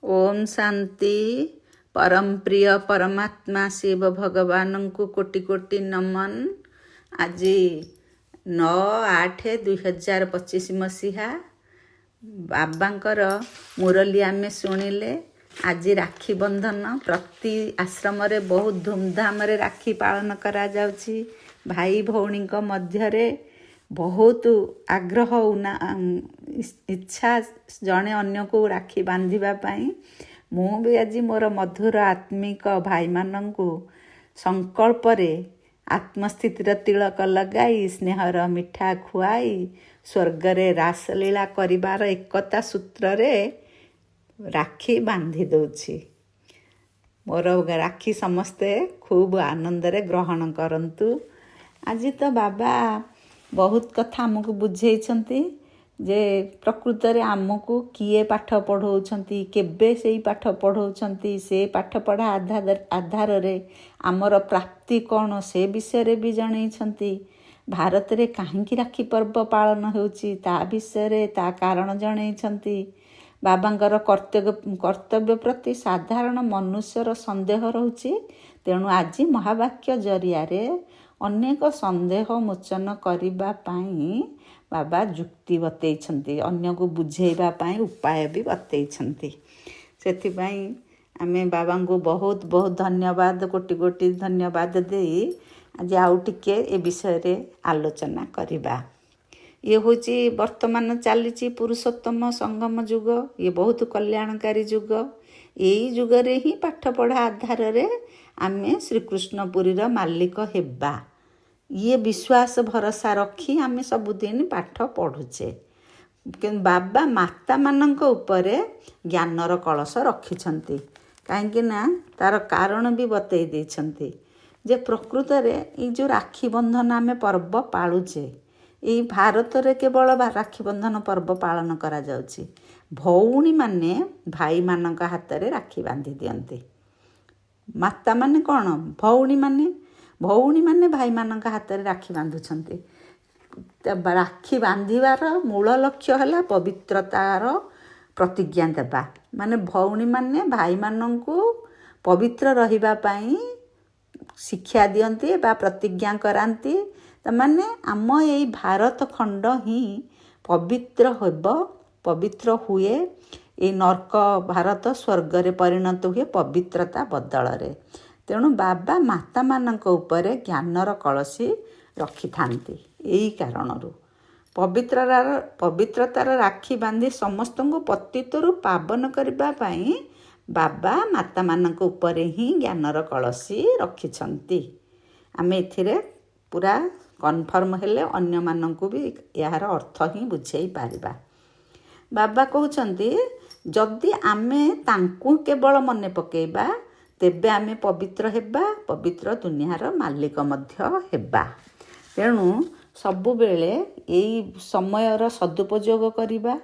ओम शांति। परम प्रिय परमात्मा शिव भगवान को कोटि कोटि नमन। आज 9/8/2025 मसीहा बाबांकर मुरली आमे शुणिले। आज राखी बंधन प्रति आश्रम रे बहुत धूमधाम रे राखी पालन करा जाउछि। भाई भौणी मध्य बहुत आग्रह इच्छा जड़े अन्य को राखी बांधिबा पाई। मु भी आज मोर मधुर आत्मिक भाई मानू संकल्प रे आत्मस्थितिर तिलक लगाई स्नेहर मिठा खुआई स्वर्ग रे रासलीला करिबार एकता सूत्र रे राखी बांधि दउछि। मोर राखी समस्ते खूब आनंद रे ग्रहण करंतु। आज तो बाबा बहुत कथा आमको बुझेइछंती जे प्रकृत रे आमको किए पाठ पढ़ौछंती, केबे सेई पाठ पढ़ौछंती, से पाठ पढ़ा आधार रे आमर प्राप्ति कौन से विषय रे भी जणैछंती। भारत रे काहेकि राखी पर्व पालन होउछि ता विषय रे ता कारण जणैछंती। बाबांकर कर्तव्य प्रति साधारण मनुष्यर संदेह रहुछि। तेणु आज महावाक्य जरिया रे अनेक संदेह मोचन करिबा पाई बाबा जुक्ति बतैछंती, अन्य को बुझेइबा पाई उपाय भी बतैछंती। सेथिपाई आमे बाबा को बहुत बहुत धन्यवाद, कोटि कोटि धन्यवाद देई आज आउ टिके ए विषय रे आलोचना करिबा। ये होची वर्तमान चलीची पुरुषोत्तम संगम युग। ये बहुत कल्याणकारी युग। यही युग रे ही पाठ पढ़ा आधार रे आमे श्रीकृष्णपुरी मालिक हेबा ये विश्वास भरोसा रखी आमे सबुदिन पाठ पढ़ुचे। बाबा माता मानक उपरे ज्ञानर कलश रखिछंती। काहेकि ना तार कारण भी बतई देछंती जे प्रकृत रे ई जो राखी बंधन आमे पर्व पालुचे, ई भारत रे केवल राखी बंधन पर्व पालन करा जाउची। भौणी माने भाई मानक हाथ रे राखी बांधि दियंती। माता माने कौन? भौणी माने भाई मानक हाथ रे राखी बांधुछंती। राखी बांधिबार मूल लक्ष्य है पवित्रतार प्रतिज्ञा देवा। माने भौणी माने भाई मानंकु पवित्र रहिबा पाई शिक्षा दियंती बा प्रतिज्ञा करांती। तमाने आम ये भारत खंड ही पवित्र होब, पवित्र हुए। ये नर्क भारत स्वर्ग रे परिणत हुए पवित्रता बदल रे। तेणु बाबा माता मानक उपरे ज्ञानर कलसी रखि थांती। यही कारणरू पवित्रतार राखी बांधी समस्त को पतितरु पावन करबा पाई बाबा माता मानक उपरे ही ज्ञानर कलसी रखिछंती। आमे एथिरे पूरा कन्फर्म हेले अन्य मानकु भी यार अर्थ ही बुझेई पारिबा। बाबा कहउछंती जदि आमे तांकु केवल मने पकेबा तेबे आमे पवित्र हेबा, पवित्र दुनियार मालिक मध्य हेबा। तेणु सबु बेले एई समयर सदुपयोग करिबा।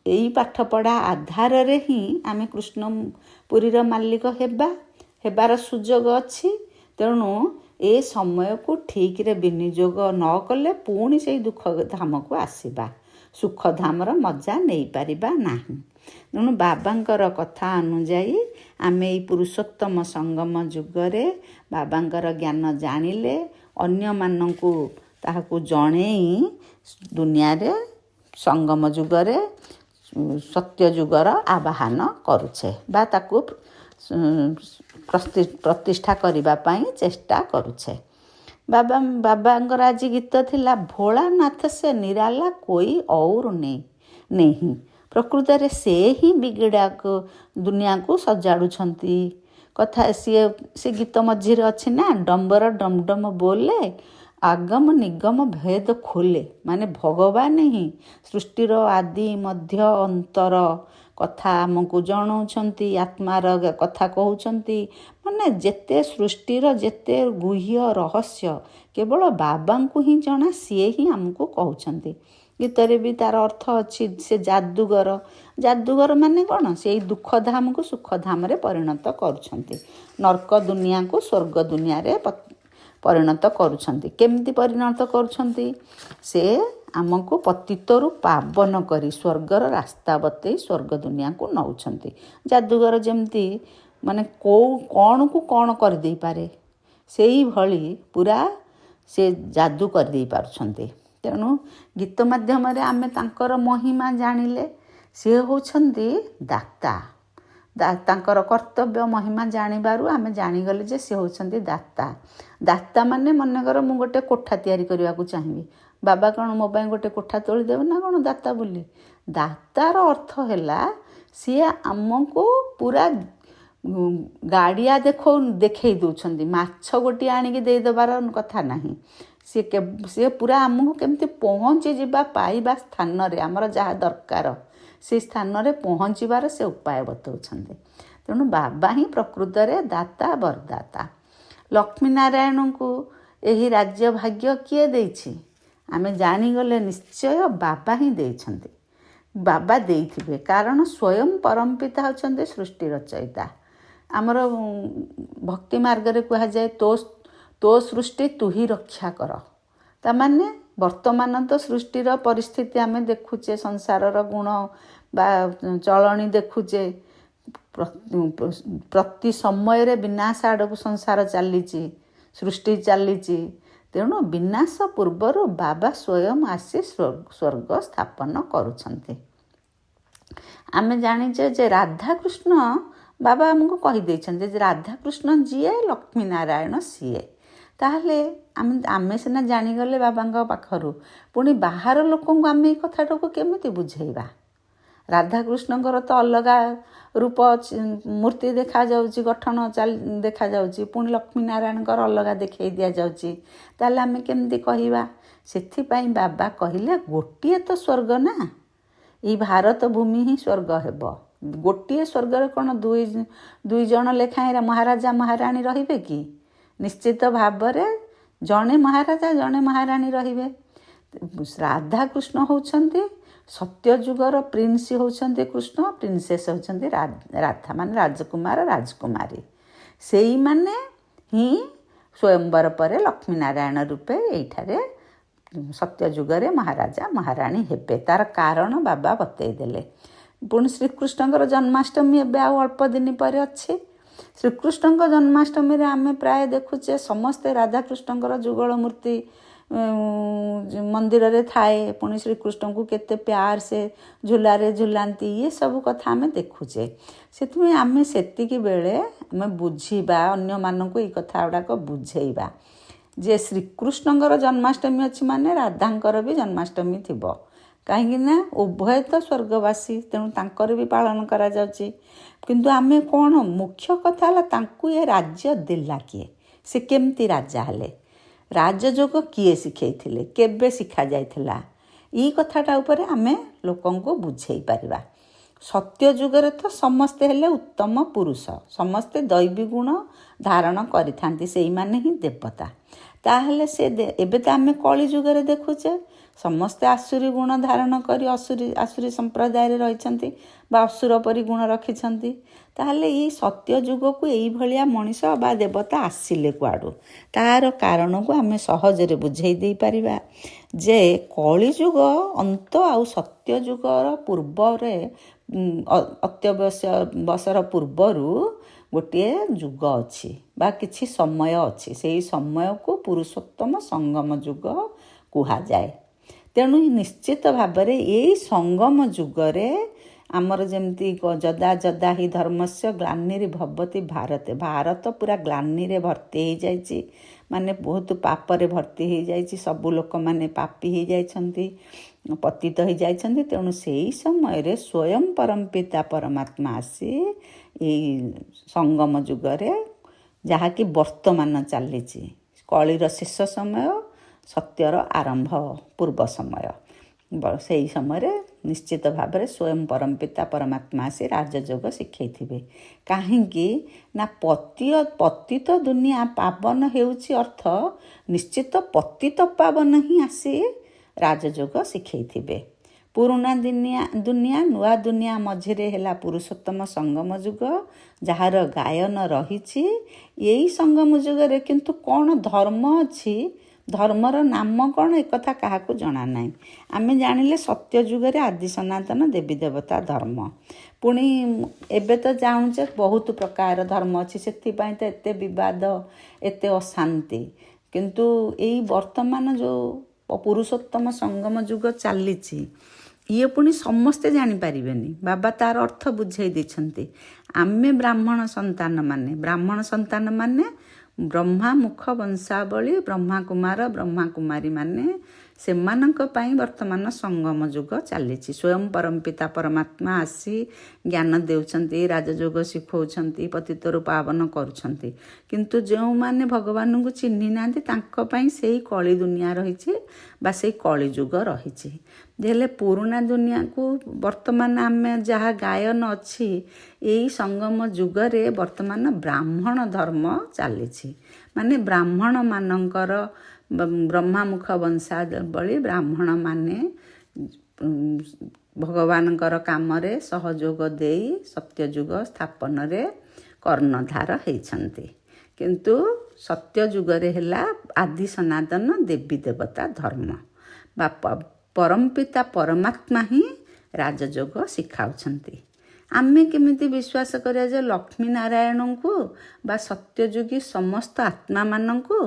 एई पाठ पढ़ा आधार रे ही आमे कृष्णपुरीर मालिक हेबार सुजोग अछि। तेणु ए समय को ठीक रे विनियोग न कले पुणी से दुख धाम को आसीबा, सुख धामर मजा नहीं पारिबा नाही। तेणु बाबांकर कथा अनुजाई आमे ई पुरुषोत्तम संगम युगरे बाबांकर ज्ञान जानिले अन्य मानंकु ताहाकु जणेई दुनिया रे संगम युगरे सत्य युगर आवाहन करुछे बा ताकु प्रतिष्ठा करिबा पाई चेष्टा करुछे। बाबांकर आज गीत थिला भोलानाथ से निराला कोई और नहीं। प्रकृत रे से ही बिगड़ा को दुनिया को सजाड़ुछंती। कथा से गीत मझिरे अच्छी ना, डम्बर डमडम बोले आगम निगम भेद खोले। माने भगवान ही सृष्टिर आदि मध्य अंतर कथा आमको जणाउछंती, आत्मार कथा कहउछंती। माने जेते सृष्टिर जेते गुह्य रहस्य केवल बाबा को ही जଣା, सीए ही आमको कहउछंती। गीतरे भी तार अर्थ अच्छी। से जादूगर माने कौन? से दुख धाम को सुख धाम रे परिणत करुछंती। नर्क दुनिया को स्वर्ग दुनिया रे ପରିଣତ କରୁଛନ୍ତି। କେମିତି ପରିଣତ କରୁଛନ୍ତି? ସେ ଆମକୁ ପତିତରୁ ପାବନ କରି ସ୍ୱର୍ଗର ରାସ୍ତା ବତେଇ ସ୍ୱର୍ଗ ଦୁନିଆକୁ ନେଉଛନ୍ତି। ଯାଦୁଗର ଯେମିତି ମାନେ କ'ଣକୁ କ'ଣ କରିଦେଇପାରେ, ସେଇଭଳି ପୁରା ସେ ଯାଦୁ କରିଦେଇ ପାରୁଛନ୍ତି। ତେଣୁ ଗୀତ ମାଧ୍ୟମରେ ଆମେ ତାଙ୍କର ମହିମା ଜାଣିଲେ। ସିଏ ହେଉଛନ୍ତି ଦାତା। ତାଙ୍କର କର୍ତ୍ତବ୍ୟ ମହିମା ଜାଣିବାରୁ ଆମେ ଜାଣିଗଲେ ଯେ ସେ ହେଉଛନ୍ତି ଦାତା। ଦାତା ମାନେ ମନେକର ମୁଁ ଗୋଟେ କୋଠା ତିଆରି କରିବାକୁ ଚାହିଁବି, ବାବା କ'ଣ ମୋ ପାଇଁ ଗୋଟେ କୋଠା ତୋଳିଦେବେ ନା କ'ଣ ଦାତା ବୋଲି? ଦାତାର ଅର୍ଥ ହେଲା ସିଏ ଆମକୁ ପୁରା ଗାଡ଼ିଆ ଦେଖେଇ ଦେଉଛନ୍ତି। ମାଛ ଗୋଟିଏ ଆଣିକି ଦେଇଦେବାର କଥା ନାହିଁ। ସିଏ ପୁରା ଆମକୁ କେମିତି ପହଞ୍ଚିଯିବା ପାଇବା ସ୍ଥାନରେ ଆମର ଯାହା ଦରକାର ସେ ସ୍ଥାନରେ ପହଞ୍ଚିବାର ସେ ଉପାୟ ବତାଉଛନ୍ତି। ତେଣୁ ବାବା ହିଁ ପ୍ରକୃତରେ ଦାତା ବରଦାତା। ଲକ୍ଷ୍ମୀନାରାୟଣଙ୍କୁ ଏହି ରାଜ୍ୟ ଭାଗ୍ୟ କିଏ ଦେଇଛି? ଆମେ ଜାଣିଗଲେ ନିଶ୍ଚୟ ବାବା ହିଁ ଦେଇଛନ୍ତି। ବାବା ଦେଇଥିବେ, କାରଣ ସ୍ୱୟଂ ପରମପିତା ହେଉଛନ୍ତି ସୃଷ୍ଟି ରଚୟିତା। ଆମର ଭକ୍ତି ମାର୍ଗରେ କୁହାଯାଏ ତୋ ସୃଷ୍ଟି ତୁ ହିଁ ରକ୍ଷା କର। ତାମାନେ ବର୍ତ୍ତମାନ ତ ସୃଷ୍ଟିର ପରିସ୍ଥିତି ଆମେ ଦେଖୁଛେ, ସଂସାରର ଗୁଣ ବା ଚଳଣି ଦେଖୁଛେ। ପ୍ରତି ସମୟରେ ବିନାଶ ଆଡ଼କୁ ସଂସାର ଚାଲିଛି, ସୃଷ୍ଟି ଚାଲିଛି। ତେଣୁ ବିନାଶ ପୂର୍ବରୁ ବାବା ସ୍ୱୟଂ ଆସି ସ୍ୱର୍ଗ ସ୍ଥାପନ କରୁଛନ୍ତି। ଆମେ ଜାଣିଛେ ଯେ ରାଧାକୃଷ୍ଣ ବାବା ଆମକୁ କହିଦେଇଛନ୍ତି ଯେ ରାଧାକୃଷ୍ଣ ଯିଏ ଲକ୍ଷ୍ମୀନାରାୟଣ ସିଏ। ତାହେଲେ ଆମେ ସିନା ଜାଣିଗଲେ ବାବାଙ୍କ ପାଖରୁ, ପୁଣି ବାହାର ଲୋକଙ୍କୁ ଆମେ ଏଇ କଥାଟାକୁ କେମିତି ବୁଝେଇବା? ରାଧାକୃଷ୍ଣଙ୍କର ତ ଅଲଗା ରୂପ ମୂର୍ତ୍ତି ଦେଖାଯାଉଛି, ଗଠନ ଦେଖାଯାଉଛି, ପୁଣି ଲକ୍ଷ୍ମୀନାରାୟଣଙ୍କର ଅଲଗା ଦେଖେଇ ଦିଆଯାଉଛି। ତାହେଲେ ଆମେ କେମିତି କହିବା? ସେଥିପାଇଁ ବାବା କହିଲେ ଗୋଟିଏ ତ ସ୍ୱର୍ଗ ନା, ଏଇ ଭାରତ ଭୂମି ହିଁ ସ୍ୱର୍ଗ ହେବ। ଗୋଟିଏ ସ୍ୱର୍ଗରେ କ'ଣ ଦୁଇ ଜଣ ଲେଖାଏଁ ମହାରାଜା ମହାରାଣୀ ରହିବେ କି? ନିଶ୍ଚିତ ଭାବରେ ଜଣେ ମହାରାଜା ଜଣେ ମହାରାଣୀ ରହିବେ। ରାଧାକୃଷ୍ଣ ହେଉଛନ୍ତି ସତ୍ୟଯୁଗର ପ୍ରିନ୍ସ, ହେଉଛନ୍ତି କୃଷ୍ଣ, ପ୍ରିନ୍ସେସ୍ ହେଉଛନ୍ତି ରାଧା, ମାନେ ରାଜକୁମାର ରାଜକୁମାରୀ। ସେଇମାନେ ହିଁ ସ୍ୱୟଂବର ପରେ ଲକ୍ଷ୍ମୀନାରାୟଣ ରୂପେ ଏଇଠାରେ ସତ୍ୟଯୁଗରେ ମହାରାଜା ମହାରାଣୀ ହେବେ। ତାର କାରଣ ବାବା ବତେଇ ଦେଲେ। ପୁଣି ଶ୍ରୀକୃଷ୍ଣଙ୍କର ଜନ୍ମାଷ୍ଟମୀ ଏବେ ଆଉ ଅଳ୍ପ ଦିନ ପରେ ଅଛି। ଶ୍ରୀକୃଷ୍ଣଙ୍କ ଜନ୍ମାଷ୍ଟମୀରେ ଆମେ ପ୍ରାୟ ଦେଖୁଛେ ସମସ୍ତେ ରାଧାକୃଷ୍ଣଙ୍କର ଯୁଗଳ ମୂର୍ତ୍ତି ମନ୍ଦିରରେ ଥାଏ। ପୁଣି ଶ୍ରୀକୃଷ୍ଣଙ୍କୁ କେତେ ପ୍ୟାର ସେ ଝୁଲାରେ ଝୁଲାନ୍ତି, ଇଏ ସବୁ କଥା ଆମେ ଦେଖୁଛେ। ସେଥିପାଇଁ ଆମେ ସେତିକି ବେଳେ ଆମେ ବୁଝିବା, ଅନ୍ୟମାନଙ୍କୁ ଏଇ କଥା ଗୁଡ଼ାକ ବୁଝେଇବା ଯେ ଶ୍ରୀକୃଷ୍ଣଙ୍କର ଜନ୍ମାଷ୍ଟମୀ ଅଛି ମାନେ ରାଧାଙ୍କର ବି ଜନ୍ମାଷ୍ଟମୀ ଥିବ। କାହିଁକି ନା ଉଭୟ ତ ସ୍ୱର୍ଗବାସୀ, ତେଣୁ ତାଙ୍କର ବି ପାଳନ କରାଯାଉଛି। କିନ୍ତୁ ଆମେ କ'ଣ, ମୁଖ୍ୟ କଥା ହେଲା ତାଙ୍କୁ ଏ ରାଜ୍ୟ ଦେଲା କିଏ, ସେ କେମିତି ରାଜା ହେଲେ, ରାଜଯୋଗ କିଏ ଶିଖେଇଥିଲେ, କେବେ ଶିଖାଯାଇଥିଲା, ଏଇ କଥାଟା ଉପରେ ଆମେ ଲୋକଙ୍କୁ ବୁଝେଇ ପାରିବା। ସତ୍ୟ ଯୁଗରେ ତ ସମସ୍ତେ ହେଲେ ଉତ୍ତମ ପୁରୁଷ, ସମସ୍ତେ ଦୈବୀ ଗୁଣ ଧାରଣ କରିଥାନ୍ତି, ସେଇମାନେ ହିଁ ଦେବତା। ତାହେଲେ ଏବେ ତ ଆମେ କଳି ଯୁଗରେ ଦେଖୁଛେ ସମସ୍ତେ ଆସୁରୀ ଗୁଣ ଧାରଣ କରି ଆସୁରୀ ସମ୍ପ୍ରଦାୟରେ ରହିଛନ୍ତି ବା ଅସୁର ପରି ଗୁଣ ରଖିଛନ୍ତି। ତାହେଲେ ଏଇ ସତ୍ୟ ଯୁଗକୁ ଏଇଭଳିଆ ମଣିଷ ବା ଦେବତା ଆସିଲେ କୁଆଡ଼ୁ, ତାର କାରଣକୁ ଆମେ ସହଜରେ ବୁଝେଇ ଦେଇପାରିବା ଯେ କଳିଯୁଗ ଅନ୍ତ ଆଉ ସତ୍ୟ ଯୁଗର ପୂର୍ବରେ ଅତ୍ୟବଶ୍ୟର ପୂର୍ବରୁ ଗୋଟିଏ ଯୁଗ ଅଛି ବା କିଛି ସମୟ ଅଛି। ସେଇ ସମୟକୁ ପୁରୁଷୋତ୍ତମ ସଙ୍ଗମ ଯୁଗ କୁହାଯାଏ। ତେଣୁ ନିଶ୍ଚିତ ଭାବରେ ଏଇ ସଙ୍ଗମ ଯୁଗରେ ଆମର ଯେମିତି ଯଦା ଯଦା ହି ଧର୍ମସ୍ୟ ଗ୍ଲାନିରେ ଭବତି ଭାରତେ, ଭାରତ ପୁରା ଗ୍ଲାନିରେ ଭର୍ତ୍ତି ହେଇଯାଇଛି, ମାନେ ବହୁତ ପାପରେ ଭର୍ତ୍ତି ହେଇଯାଇଛି। ସବୁ ଲୋକମାନେ ପାପୀ ହେଇଯାଇଛନ୍ତି, ପତିତ ହେଇଯାଇଛନ୍ତି। ତେଣୁ ସେଇ ସମୟରେ ସ୍ୱୟଂ ପରମପିତା ପରମାତ୍ମା ଆସି ଏଇ ସଙ୍ଗମ ଯୁଗରେ, ଯାହାକି ବର୍ତ୍ତମାନ ଚାଲିଛି, କଳିର ଶେଷ ସମୟ, ସତ୍ୟର ଆରମ୍ଭ ପୂର୍ବ ସମୟ, ସେଇ ସମୟରେ ନିଶ୍ଚିତ ଭାବରେ ସ୍ୱୟଂ ପରମପିତା ପରମାତ୍ମା ଆସି ରାଜଯୋଗ ଶିଖେଇଥିବେ। କାହିଁକି ନା ପତିତ ଦୁନିଆ ପାବନ ହେଉଛି ଅର୍ଥ ନିଶ୍ଚିତ ପତିତ ପାବନ ହିଁ ଆସି ରାଜଯୋଗ ଶିଖେଇଥିବେ। ପୁରୁଣା ଦୁନିଆ ନୂଆ ଦୁନିଆ ମଝିରେ ହେଲା ପୁରୁଷୋତ୍ତମ ସଙ୍ଗମ ଯୁଗ, ଯାହାର ଗାୟନ ରହିଛି। ଏଇ ସଙ୍ଗମ ଯୁଗରେ କିନ୍ତୁ କ'ଣ ଧର୍ମ ଅଛି, ଧର୍ମର ନାମ କ'ଣ, ଏକଥା କାହାକୁ ଜଣା ନାହିଁ। ଆମେ ଜାଣିଲେ ସତ୍ୟ ଯୁଗରେ ଆଦି ସନାତନ ଦେବୀ ଦେବତା ଧର୍ମ। ପୁଣି ଏବେ ତ ଜାଣୁଛେ ବହୁତ ପ୍ରକାର ଧର୍ମ ଅଛି, ସେଥିପାଇଁ ତ ଏତେ ବିବାଦ, ଏତେ ଅଶାନ୍ତି। କିନ୍ତୁ ଏଇ ବର୍ତ୍ତମାନ ଯେଉଁ ପୁରୁଷୋତ୍ତମ ସଙ୍ଗମ ଯୁଗ ଚାଲିଛି, ଇଏ ପୁଣି ସମସ୍ତେ ଜାଣିପାରିବେନି। ବାବା ତାର ଅର୍ଥ ବୁଝେଇ ଦେଇଛନ୍ତି। ଆମେ ବ୍ରାହ୍ମଣ ସନ୍ତାନ ମାନେ ବ୍ରହ୍ମା ମୁଖ ବଂଶାବଳୀ, ବ୍ରହ୍ମା କୁମାର ବ୍ରହ୍ମା କୁମାରୀ ମାନେ, ସେମାନଙ୍କ ପାଇଁ ବର୍ତ୍ତମାନ ସଙ୍ଗମ ଯୁଗ ଚାଲିଛି। ସ୍ୱୟଂ ପରମପିତା ପରମାତ୍ମା ଆସି ଜ୍ଞାନ ଦେଉଛନ୍ତି, ରାଜଯୋଗ ଶିଖଉଛନ୍ତି, ପତିତରୁ ପାବନ କରୁଛନ୍ତି। କିନ୍ତୁ ଯେଉଁମାନେ ଭଗବାନଙ୍କୁ ଚିହ୍ନି ନାହାନ୍ତି, ତାଙ୍କ ପାଇଁ ସେଇ କଳି ଦୁନିଆ ରହିଛି ବା ସେଇ କଳି ଯୁଗ ରହିଛି। ହେଲେ ପୁରୁଣା ଦୁନିଆକୁ ବର୍ତ୍ତମାନ ଆମେ ଯାହା ଗାୟନ ଅଛି, ଏଇ ସଙ୍ଗମ ଯୁଗରେ ବର୍ତ୍ତମାନ ବ୍ରାହ୍ମଣ ଧର୍ମ ଚାଲିଛି। ମାନେ ବ୍ରାହ୍ମଣମାନଙ୍କର, ବ୍ରହ୍ମାମୁଖ ବଂଶାବଳୀ ବ୍ରାହ୍ମଣମାନେ ଭଗବାନଙ୍କର କାମରେ ସହଯୋଗ ଦେଇ ସତ୍ୟଯୁଗ ସ୍ଥାପନରେ କର୍ଣ୍ଣଧାର ହେଇଛନ୍ତି। କିନ୍ତୁ ସତ୍ୟଯୁଗରେ ହେଲା ଆଦି ସନାତନ ଦେବୀ ଦେବତା ଧର୍ମ ବା ପରମପିତା ପରମାତ୍ମା ହିଁ ରାଜଯୋଗ ଶିଖାଉଛନ୍ତି। ଆମେ କେମିତି ବିଶ୍ୱାସ କରିବା ଯେ ଲକ୍ଷ୍ମୀ ନାରାୟଣଙ୍କୁ ବା ସତ୍ୟଯୁଗୀ ସମସ୍ତ ଆତ୍ମାମାନଙ୍କୁ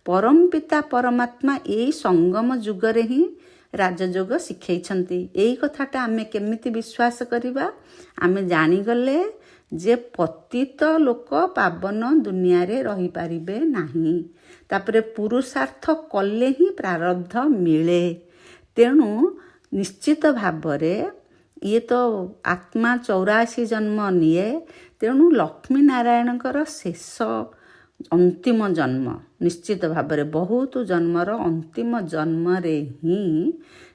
ପରମପିତା ପରମାତ୍ମା ଏଇ ସଙ୍ଗମ ଯୁଗରେ ହିଁ ରାଜଯୋଗ ଶିଖେଇଛନ୍ତି? ଏଇ କଥାଟା ଆମେ କେମିତି ବିଶ୍ୱାସ କରିବା? ଆମେ ଜାଣିଗଲେ ଯେ ପତିତ ଲୋକ ପାବନ ଦୁନିଆରେ ରହିପାରିବେ ନାହିଁ। ତାପରେ ପୁରୁଷାର୍ଥ କଲେ ହିଁ ପ୍ରାରବ୍ଧ ମିଳେ। ତେଣୁ ନିଶ୍ଚିତ ଭାବରେ ଇଏ ତ ଆତ୍ମା 84 ଜନ୍ମ ନିଏ। ତେଣୁ ଲକ୍ଷ୍ମୀ ନାରାୟଣଙ୍କର ଶେଷ ଅନ୍ତିମ ଜନ୍ମ, ନିଶ୍ଚିତ ଭାବରେ ବହୁତ ଜନ୍ମର ଅନ୍ତିମ ଜନ୍ମରେ ହିଁ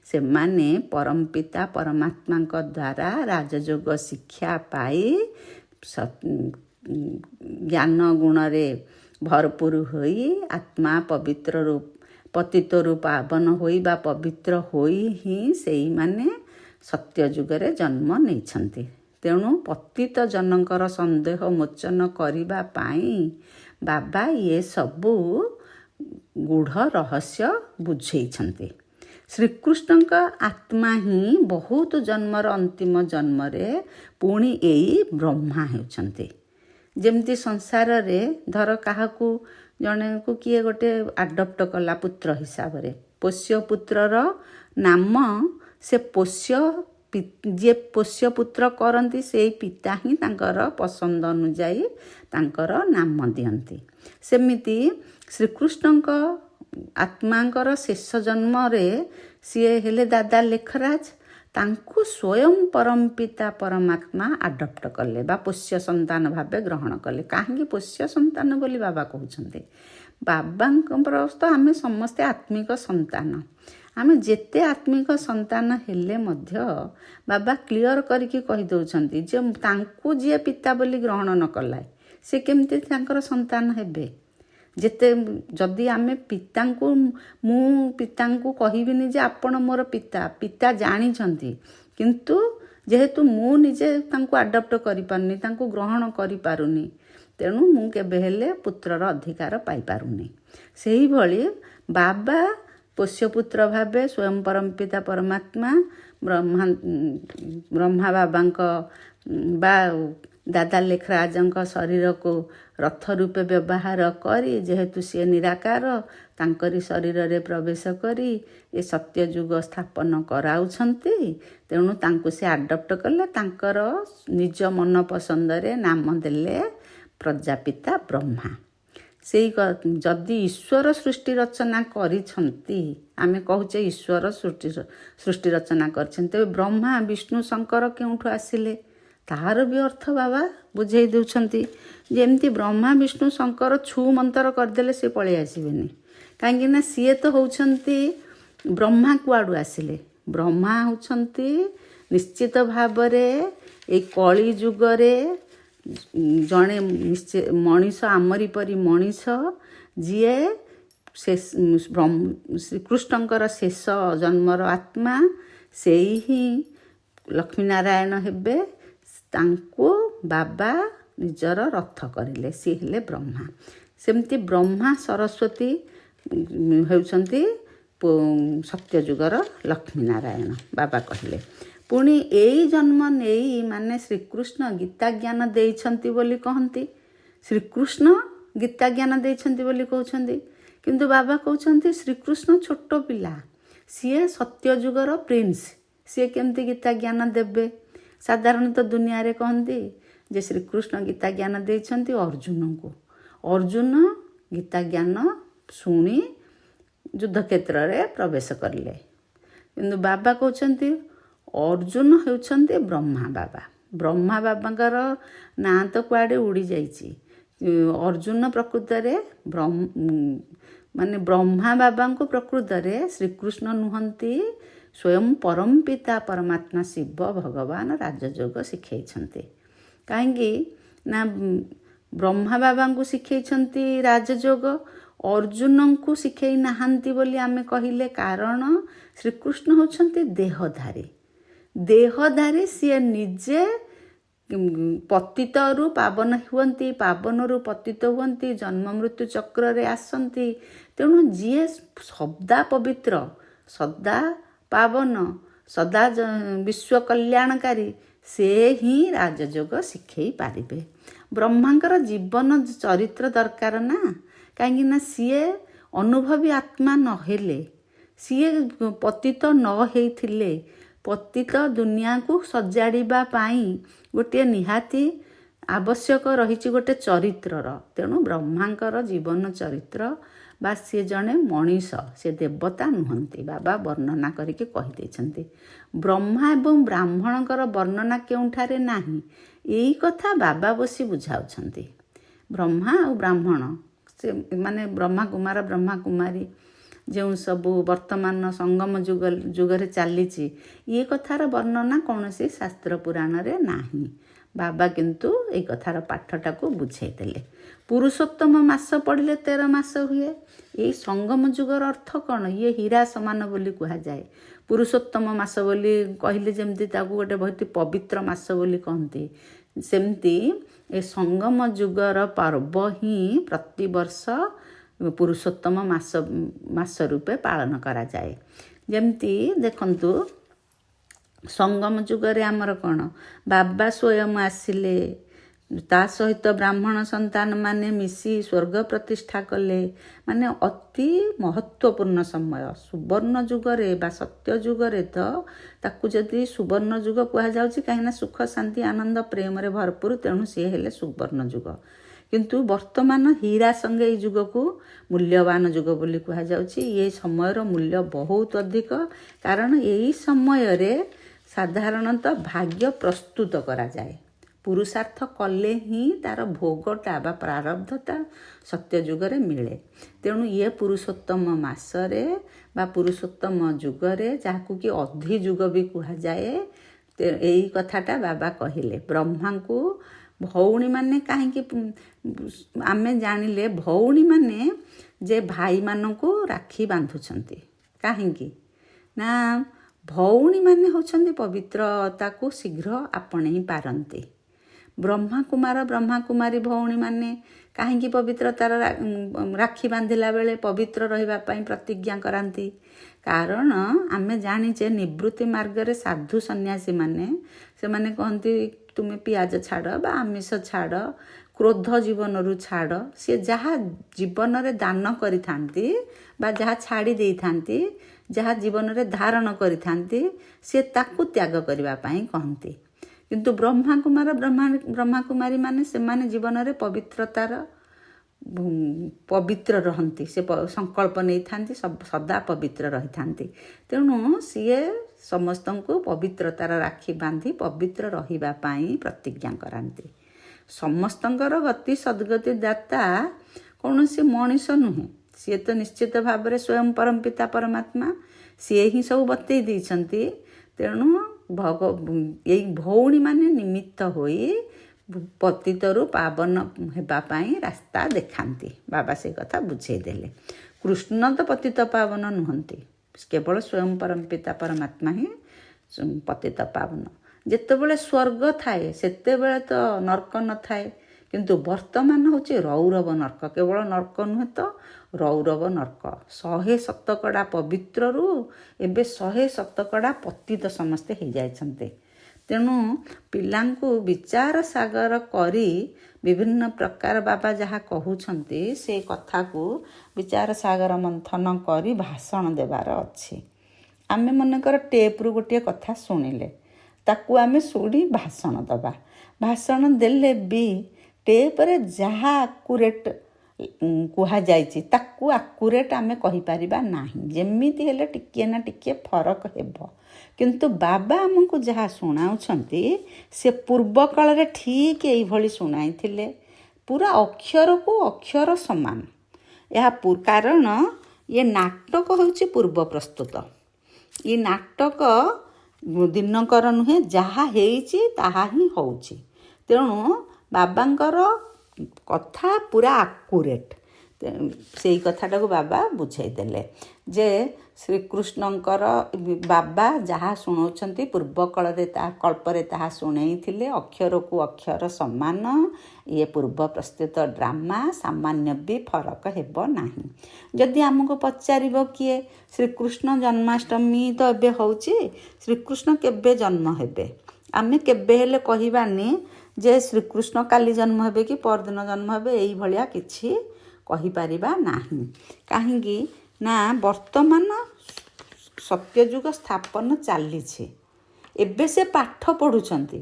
ସେମାନେ ପରମପିତା ପରମାତ୍ମାଙ୍କ ଦ୍ୱାରା ରାଜଯୋଗ ଶିକ୍ଷା ପାଇ ଜ୍ଞାନ ଗୁଣରେ ଭରପୁର ହୋଇ ଆତ୍ମା ପତିତରୁ ପାବନ ହୋଇ ବା ପବିତ୍ର ହୋଇ ହିଁ ସେଇମାନେ ସତ୍ୟଯୁଗରେ ଜନ୍ମ ନେଇଛନ୍ତି। ତେଣୁ ପତିତ ଜନଙ୍କର ସନ୍ଦେହ ମୋଚନ କରିବା ପାଇଁ ବାବା ଇଏ ସବୁ ଗୂଢ଼ ରହସ୍ୟ ବୁଝେଇଛନ୍ତି। ଶ୍ରୀକୃଷ୍ଣଙ୍କ ଆତ୍ମା ହିଁ ବହୁତ ଜନ୍ମର ଅନ୍ତିମ ଜନ୍ମରେ ପୁଣି ଏଇ ବ୍ରହ୍ମା ହେଉଛନ୍ତି। ଯେମିତି ସଂସାରରେ ଧର କାହାକୁ ଜଣେକୁ କିଏ ଗୋଟେ ଆଡପ୍ଟ କଲା ପୁତ୍ର ହିସାବରେ, ପୋଷ୍ୟ ପୁତ୍ରର ନାମ ସେ ଯିଏ ପୋଷ୍ୟ ପୁତ୍ର କରନ୍ତି ସେଇ ପିତା ହିଁ ତାଙ୍କର ପସନ୍ଦ ଅନୁଯାୟୀ ତାଙ୍କର ନାମ ଦିଅନ୍ତି। ସେମିତି ଶ୍ରୀକୃଷ୍ଣଙ୍କ ଆତ୍ମାଙ୍କର ଶେଷ ଜନ୍ମରେ ସିଏ ହେଲେ ଦାଦା ଲେଖରାଜ। ତାଙ୍କୁ ସ୍ୱୟଂ ପରମପିତା ପରମାତ୍ମା ଆଡପ୍ଟ କଲେ ବା ପୋଷ୍ୟ ସନ୍ତାନ ଭାବେ ଗ୍ରହଣ କଲେ। କାହିଁକି ପୋଷ୍ୟ ସନ୍ତାନ ବୋଲି ବାବା କହୁଛନ୍ତି? ବାବାଙ୍କର ତ ଆମେ ସମସ୍ତେ ଆତ୍ମିକ ସନ୍ତାନ। ଆମେ ଯେତେ ଆତ୍ମିକ ସନ୍ତାନ ହେଲେ ମଧ୍ୟ ବାବା କ୍ଲିଅର କରିକି କହିଦେଉଛନ୍ତି ଯେ ତାଙ୍କୁ ଯିଏ ପିତା ବୋଲି ଗ୍ରହଣ ନ କଲା ସେ କେମିତି ତାଙ୍କର ସନ୍ତାନ ହେବେ? ଯଦି ଆମେ ମୁଁ ପିତାଙ୍କୁ କହିବିନି ଯେ ଆପଣ ମୋର ପିତା ଜାଣିଛନ୍ତି, କିନ୍ତୁ ଯେହେତୁ ମୁଁ ନିଜେ ତାଙ୍କୁ ଆଡପ୍ଟ କରିପାରୁନି, ତାଙ୍କୁ ଗ୍ରହଣ କରିପାରୁନି, ତେଣୁ ମୁଁ କେବେ ହେଲେ ପୁତ୍ରର ଅଧିକାର ପାଇପାରୁନି। ସେହିଭଳି ବାବା ପୋଷ୍ୟପୁତ୍ର ଭାବେ ସ୍ୱୟଂ ପରମପିତା ପରମାତ୍ମା ବ୍ରହ୍ମା ବାବାଙ୍କ ବା ଦାଦା ଲେଖରାଜଙ୍କ ଶରୀରକୁ ରଥ ରୂପେ ବ୍ୟବହାର କରି, ଯେହେତୁ ସିଏ ନିରାକାର, ତାଙ୍କରି ଶରୀରରେ ପ୍ରବେଶ କରି ଏ ସତ୍ୟଯୁଗ ସ୍ଥାପନ କରାଉଛନ୍ତି। ତେଣୁ ତାଙ୍କୁ ସେ ଆଡପ୍ଟ କଲେ, ତାଙ୍କର ନିଜ ମନ ପସନ୍ଦରେ ନାମ ଦେଲେ ପ୍ରଜାପିତା ବ୍ରହ୍ମା। ଯଦି ଈଶ୍ୱର ସୃଷ୍ଟି ରଚନା କରିଛନ୍ତି, ଆମେ କହୁଛେ ଈଶ୍ୱର ସୃଷ୍ଟି ରଚନା କରିଛନ୍ତି, ତେବେ ବ୍ରହ୍ମା ବିଷ୍ଣୁ ଶଙ୍କର କେଉଁଠୁ ଆସିଲେ? ତାହାର ବି ଅର୍ଥ ବାବା ବୁଝେଇ ଦେଉଛନ୍ତି। ଯେମିତି ବ୍ରହ୍ମା ବିଷ୍ଣୁ ଶଙ୍କର ଛୁ ମନ୍ତର କରିଦେଲେ ସେ ପଳେଇ ଆସିବେନି। କାହିଁକି ନା ସିଏ ତ ହେଉଛନ୍ତି ବ୍ରହ୍ମା। କୁଆଡ଼ୁ ଆସିଲେ? ବ୍ରହ୍ମା ହେଉଛନ୍ତି ନିଶ୍ଚିତ ଭାବରେ ଏଇ କଳି ଯୁଗରେ ଜଣେ ମଣିଷ, ଆମରି ପରି ମଣିଷ, ଯିଏ ଶ୍ରୀକୃଷ୍ଣଙ୍କର ଶେଷ ଜନ୍ମର ଆତ୍ମା, ସେଇ ହିଁ ଲକ୍ଷ୍ମୀନାରାୟଣ ହେବେ। ତାଙ୍କୁ ବାବା ନିଜର ରଥ କରିଲେ, ସିଏ ହେଲେ ବ୍ରହ୍ମା। ସେମିତି ବ୍ରହ୍ମା ସରସ୍ୱତୀ ହେଉଛନ୍ତି ସତ୍ୟଯୁଗର ଲକ୍ଷ୍ମୀନାରାୟଣ ବାବା କହିଲେ। ପୁଣି ଏଇ ଜନ୍ମ ନେଇ ମାନେ ଶ୍ରୀକୃଷ୍ଣ ଗୀତା ଜ୍ଞାନ ଦେଇଛନ୍ତି ବୋଲି କହନ୍ତି। ଶ୍ରୀକୃଷ୍ଣ ଗୀତା ଜ୍ଞାନ ଦେଇଛନ୍ତି ବୋଲି କହୁଛନ୍ତି, କିନ୍ତୁ ବାବା କହୁଛନ୍ତି ଶ୍ରୀକୃଷ୍ଣ ଛୋଟ ପିଲା, ସିଏ ସତ୍ୟଯୁଗର ପ୍ରିନ୍ସ, ସିଏ କେମିତି ଗୀତା ଜ୍ଞାନ ଦେବେ? ସାଧାରଣତଃ ଦୁନିଆରେ କହନ୍ତି ଯେ ଶ୍ରୀକୃଷ୍ଣ ଗୀତା ଜ୍ଞାନ ଦେଇଛନ୍ତି ଅର୍ଜୁନଙ୍କୁ। ଅର୍ଜୁନ ଗୀତା ଜ୍ଞାନ ଶୁଣି ଯୁଦ୍ଧକ୍ଷେତ୍ରରେ ପ୍ରବେଶ କଲେ, କିନ୍ତୁ ବାବା କହୁଛନ୍ତି ଅର୍ଜୁନ ହେଉଛନ୍ତି ବ୍ରହ୍ମା ବାବା। ବ୍ରହ୍ମା ବାବାଙ୍କର ନାଁ ତ କୁଆଡ଼େ ଉଡ଼ିଯାଇଛି। ଅର୍ଜୁନ ପ୍ରକୃତରେ ମାନେ ବ୍ରହ୍ମା ବାବାଙ୍କୁ ପ୍ରକୃତରେ ଶ୍ରୀକୃଷ୍ଣ ନୁହନ୍ତି, ସ୍ୱୟଂ ପରମ ପିତା ପରମାତ୍ମା ଶିବ ଭଗବାନ ରାଜଯୋଗ ଶିଖେଇଛନ୍ତି। କାହିଁକି ନା ବ୍ରହ୍ମା ବାବାଙ୍କୁ ଶିଖେଇଛନ୍ତି ରାଜଯୋଗ, ଅର୍ଜୁନଙ୍କୁ ଶିଖେଇ ନାହାନ୍ତି ବୋଲି ଆମେ କହିଲେ। କାରଣ ଶ୍ରୀକୃଷ୍ଣ ହେଉଛନ୍ତି ଦେହଧାରୀ। ଦେହଧାରୀ ସିଏ ନିଜେ ପତିତରୁ ପାବନ ହୁଅନ୍ତି, ପାବନରୁ ପତିତ ହୁଅନ୍ତି, ଜନ୍ମ ମୃତ୍ୟୁ ଚକ୍ରରେ ଆସନ୍ତି। ତେଣୁ ଯିଏ ସଦା ପବିତ୍ର, ସଦା ପାବନ, ସଦା ବିଶ୍ୱ କଲ୍ୟାଣକାରୀ, ସେ ହିଁ ରାଜଯୋଗ ଶିଖେଇ ପାରିବେ। ବ୍ରହ୍ମାଙ୍କର ଜୀବନ ଚରିତ୍ର ଦରକାର ନା, କାହିଁକି ନା ସିଏ ଅନୁଭବୀ ଆତ୍ମା ନହେଲେ, ସିଏ ପତିତ ନ ହେଇଥିଲେ, ପତିତ ଦୁନିଆକୁ ସଜାଡ଼ିବା ପାଇଁ ଗୋଟିଏ ନିହାତି ଆବଶ୍ୟକ ରହିଛି ଗୋଟେ ଚରିତ୍ରର। ତେଣୁ ବ୍ରହ୍ମାଙ୍କର ଜୀବନ ଚରିତ୍ର ବା ସିଏ ଜଣେ ମଣିଷ, ସେ ଦେବତା ନୁହନ୍ତି। ବାବା ବର୍ଣ୍ଣନା କରିକି କହିଦେଇଛନ୍ତି। ବ୍ରହ୍ମା ଏବଂ ବ୍ରାହ୍ମଣଙ୍କର ବର୍ଣ୍ଣନା କେଉଁଠାରେ ନାହିଁ, ଏଇ କଥା ବାବା ବସି ବୁଝାଉଛନ୍ତି। ବ୍ରହ୍ମା ଆଉ ବ୍ରାହ୍ମଣ, ସେ ମାନେ ବ୍ରହ୍ମା କୁମାର ବ୍ରହ୍ମା କୁମାରୀ ଯେଉଁ ସବୁ ବର୍ତ୍ତମାନ ସଙ୍ଗମ ଯୁଗରେ ଚାଲିଛି, ଏ କଥାର ବର୍ଣ୍ଣନା କୌଣସି ଶାସ୍ତ୍ର ପୁରାଣରେ ନାହିଁ। ବାବା କିନ୍ତୁ ଏଇ କଥାର ପାଠଟାକୁ ବୁଝେଇ ଦେଲେ। ପୁରୁଷୋତ୍ତମ ମାସ ପଡ଼ିଲେ 13 ମାସ ହୁଏ। ଏଇ ସଙ୍ଗମ ଯୁଗର ଅର୍ଥ କ'ଣ? ଇଏ ହୀରା ସମାନ ବୋଲି କୁହାଯାଏ। ପୁରୁଷୋତ୍ତମ ମାସ ବୋଲି କହିଲେ ଯେମିତି ତାକୁ ଗୋଟେ ବହୁତ ପବିତ୍ର ମାସ ବୋଲି କହନ୍ତି, ସେମିତି ଏ ସଙ୍ଗମ ଯୁଗର ପର୍ବ ହିଁ ପ୍ରତିବର୍ଷ ପୁରୁଷୋତ୍ତମ ମାସ ରୂପେ ପାଳନ କରାଯାଏ। ଯେମିତି ଦେଖନ୍ତୁ, ସଙ୍ଗମ ଯୁଗରେ ଆମର କ'ଣ, ବାବା ସ୍ୱୟଂ ଆସିଲେ, ତା ସହିତ ବ୍ରାହ୍ମଣ ସନ୍ତାନ ମାନେ ମିଶି ସ୍ୱର୍ଗ ପ୍ରତିଷ୍ଠା କଲେ। ମାନେ ଅତି ମହତ୍ତ୍ୱପୂର୍ଣ୍ଣ ସମୟ। ସୁବର୍ଣ୍ଣ ଯୁଗରେ ବା ସତ୍ୟ ଯୁଗରେ ତ ତାକୁ ଯଦି ସୁବର୍ଣ୍ଣ ଯୁଗ କୁହାଯାଉଛି, କାହିଁକିନା ସୁଖ ଶାନ୍ତି ଆନନ୍ଦ ପ୍ରେମରେ ଭରପୁର, ତେଣୁ ସିଏ ହେଲେ ସୁବର୍ଣ୍ଣ ଯୁଗ। କିନ୍ତୁ ବର୍ତ୍ତମାନ ହୀରା ସଙ୍ଗେ ଏଇ ଯୁଗକୁ ମୂଲ୍ୟବାନ ଯୁଗ ବୋଲି କୁହାଯାଉଛି। ଏ ସମୟର ମୂଲ୍ୟ ବହୁତ ଅଧିକ, କାରଣ ଏଇ ସମୟରେ ସାଧାରଣତଃ ଭାଗ୍ୟ ପ୍ରସ୍ତୁତ କରାଯାଏ। ପୁରୁଷାର୍ଥ କଲେ ହିଁ ତାର ଭୋଗଟା ବା ପ୍ରାରବ୍ଧଟା ସତ୍ୟ ଯୁଗରେ ମିଳେ। ତେଣୁ ଇଏ ପୁରୁଷୋତ୍ତମ ମାସରେ ବା ପୁରୁଷୋତ୍ତମ ଯୁଗରେ, ଯାହାକୁ କି ଅଧି ଯୁଗ ବି କୁହାଯାଏ, ଏଇ କଥାଟା ବାବା କହିଲେ। ବ୍ରହ୍ମାଙ୍କୁ ଭଉଣୀମାନେ କାହିଁକି ଆମେ ଜାଣିଲେ, ଭଉଣୀମାନେ ଯେ ଭାଇମାନଙ୍କୁ ରାକ୍ଷୀ ବାନ୍ଧୁଛନ୍ତି, କାହିଁକି ନା ଭଉଣୀମାନେ ହେଉଛନ୍ତି ପବିତ୍ରତାକୁ ଶୀଘ୍ର ଆପଣେଇ ପାରନ୍ତି। ବ୍ରହ୍ମା କୁମାର ବ୍ରହ୍ମା କୁମାରୀ ଭଉଣୀମାନେ କାହିଁକି ପବିତ୍ରତାର ରାକ୍ଷୀ ବାନ୍ଧିଲା ବେଳେ ପବିତ୍ର ରହିବା ପାଇଁ ପ୍ରତିଜ୍ଞା କରାନ୍ତି? କାରଣ ଆମେ ଜାଣିଛେ ନିବୃତ୍ତି ମାର୍ଗରେ ସାଧୁ ସନ୍ନ୍ୟାସୀମାନେ, ସେମାନେ କହନ୍ତି ତୁମେ ପିଆଜ ଛାଡ଼ ବା ଆମିଷ ଛାଡ଼, କ୍ରୋଧ ଜୀବନରୁ ଛାଡ଼। ସିଏ ଯାହା ଜୀବନରେ ଦାନ କରିଥାନ୍ତି ବା ଯାହା ଛାଡ଼ି ଦେଇଥାନ୍ତି, ଯାହା ଜୀବନରେ ଧାରଣ କରିଥାନ୍ତି, ସିଏ ତାକୁ ତ୍ୟାଗ କରିବା ପାଇଁ କହନ୍ତି। କିନ୍ତୁ ବ୍ରହ୍ମା କୁମାର ବ୍ରହ୍ମା କୁମାରୀ ମାନେ, ସେମାନେ ଜୀବନରେ ପବିତ୍ର ରହନ୍ତି। ସେ ସଂକଳ୍ପ ନେଇଥାନ୍ତି, ସଦା ପବିତ୍ର ରହିଥାନ୍ତି। ତେଣୁ ସିଏ ସମସ୍ତଙ୍କୁ ପବିତ୍ରତାର ରାକ୍ଷୀ ବାନ୍ଧି ପବିତ୍ର ରହିବା ପାଇଁ ପ୍ରତିଜ୍ଞା କରାନ୍ତି। ସମସ୍ତଙ୍କର ଗତି ସଦ୍ଗତି ଦାତା କୌଣସି ମଣିଷ ନୁହେଁ, ସିଏ ତ ନିଶ୍ଚିତ ଭାବରେ ସ୍ୱୟଂ ପରମ ପିତା ପରମାତ୍ମା, ସିଏ ହିଁ ସବୁ ବତେଇ ଦେଇଛନ୍ତି। ତେଣୁ ଏଇ ଭଉଣୀମାନେ ନିମିତ୍ତ ହୋଇ ପତିତରୁ ପାବନ ହେବା ପାଇଁ ରାସ୍ତା ଦେଖାନ୍ତି। ବାବା ସେ କଥା ବୁଝେଇ ଦେଲେ। କୃଷ୍ଣ ତ ପତିତ ପାବନ ନୁହନ୍ତି, କେବଳ ସ୍ୱୟଂ ପରମ ପିତା ପରମାତ୍ମା ହିଁ ପତିତ ପାବନ। ଯେତେବେଳେ ସ୍ୱର୍ଗ ଥାଏ ସେତେବେଳେ ତ ନର୍କ ନଥାଏ, କିନ୍ତୁ ବର୍ତ୍ତମାନ ହେଉଛି ରୌରବ ନର୍କ। କେବଳ ନର୍କ ନୁହେଁ ତ ରୌରବ ନର୍କ। 100% ପବିତ୍ରରୁ ଏବେ 100% ପତିତ ସମସ୍ତେ ହେଇଯାଇଛନ୍ତି। ତେଣୁ ପିଲାଙ୍କୁ ବିଚାର ସାଗର କରି ବିଭିନ୍ନ ପ୍ରକାର ବାବା ଯାହା କହୁଛନ୍ତି ସେ କଥାକୁ ବିଚାର ସାଗର ମନ୍ଥନ କରି ଭାଷଣ ଦେବାର ଅଛି। ଆମେ ମନେକର ଟେପ୍ରୁ ଗୋଟିଏ କଥା ଶୁଣିଲେ, ତାକୁ ଆମେ ଶୁଣି ଭାଷଣ ଦେବା। ଭାଷଣ ଦେଲେ ବି ଟେପ୍ରେ ଯାହା ଆକୁରେଟ୍ କୁହାଯାଇଛି ତାକୁ ଆକୁରେଟ୍ ଆମେ କହିପାରିବା ନାହିଁ। ଯେମିତି ହେଲେ ଟିକିଏ ନା ଟିକିଏ ଫରକ ହେବ। କିନ୍ତୁ ବାବା ଆମକୁ ଯାହା ଶୁଣାଉଛନ୍ତି ସେ ପୂର୍ବ କାଳରେ ଠିକ୍ ଏଇଭଳି ଶୁଣାଇଥିଲେ, ପୁରା ଅକ୍ଷରକୁ ଅକ୍ଷର ସମାନ। ଏହା କାରଣ ଇଏ ନାଟକ ହେଉଛି ପୂର୍ବ ପ୍ରସ୍ତୁତ। ଏ ନାଟକ ଦିନକର ନୁହେଁ, ଯାହା ହେଇଛି ତାହା ହିଁ ହେଉଛି। ତେଣୁ ବାବାଙ୍କର କଥା ପୁରା ଆକୁରେଟ୍। ସେଇ କଥାଟାକୁ ବାବା ବୁଝାଇ ଦେଲେ ଯେ ଶ୍ରୀକୃଷ୍ଣଙ୍କର ବାବା ଯାହା ଶୁଣାଉଛନ୍ତି ପୂର୍ବ କଳ୍ପରେ ତାହା ଶୁଣେଇଥିଲେ, ଅକ୍ଷରକୁ ଅକ୍ଷର ସମାନ। ଇଏ ପୂର୍ବ ପ୍ରସ୍ତୁତ ଡ୍ରାମା, ସାମାନ୍ୟ ବି ଫରକ ହେବ ନାହିଁ। ଯଦି ଆମକୁ ପଚାରିବ କିଏ ଶ୍ରୀକୃଷ୍ଣ ଜନ୍ମାଷ୍ଟମୀ ତ ଏବେ ହେଉଛି, ଶ୍ରୀକୃଷ୍ଣ କେବେ ଜନ୍ମ ହେବେ, ଆମେ କେବେ ହେଲେ କହିବାନି ଯେ ଶ୍ରୀକୃଷ୍ଣ କାଲି ଜନ୍ମ ହେବେ କି ପରଦିନ ଜନ୍ମ ହେବେ, ଏଇଭଳିଆ କିଛି କହିପାରିବା ନାହିଁ। କାହିଁକି ନା ବର୍ତ୍ତମାନ ସତ୍ୟଯୁଗ ସ୍ଥାପନ ଚାଲିଛି। ଏବେ ସେ ପାଠ ପଢ଼ୁଛନ୍ତି,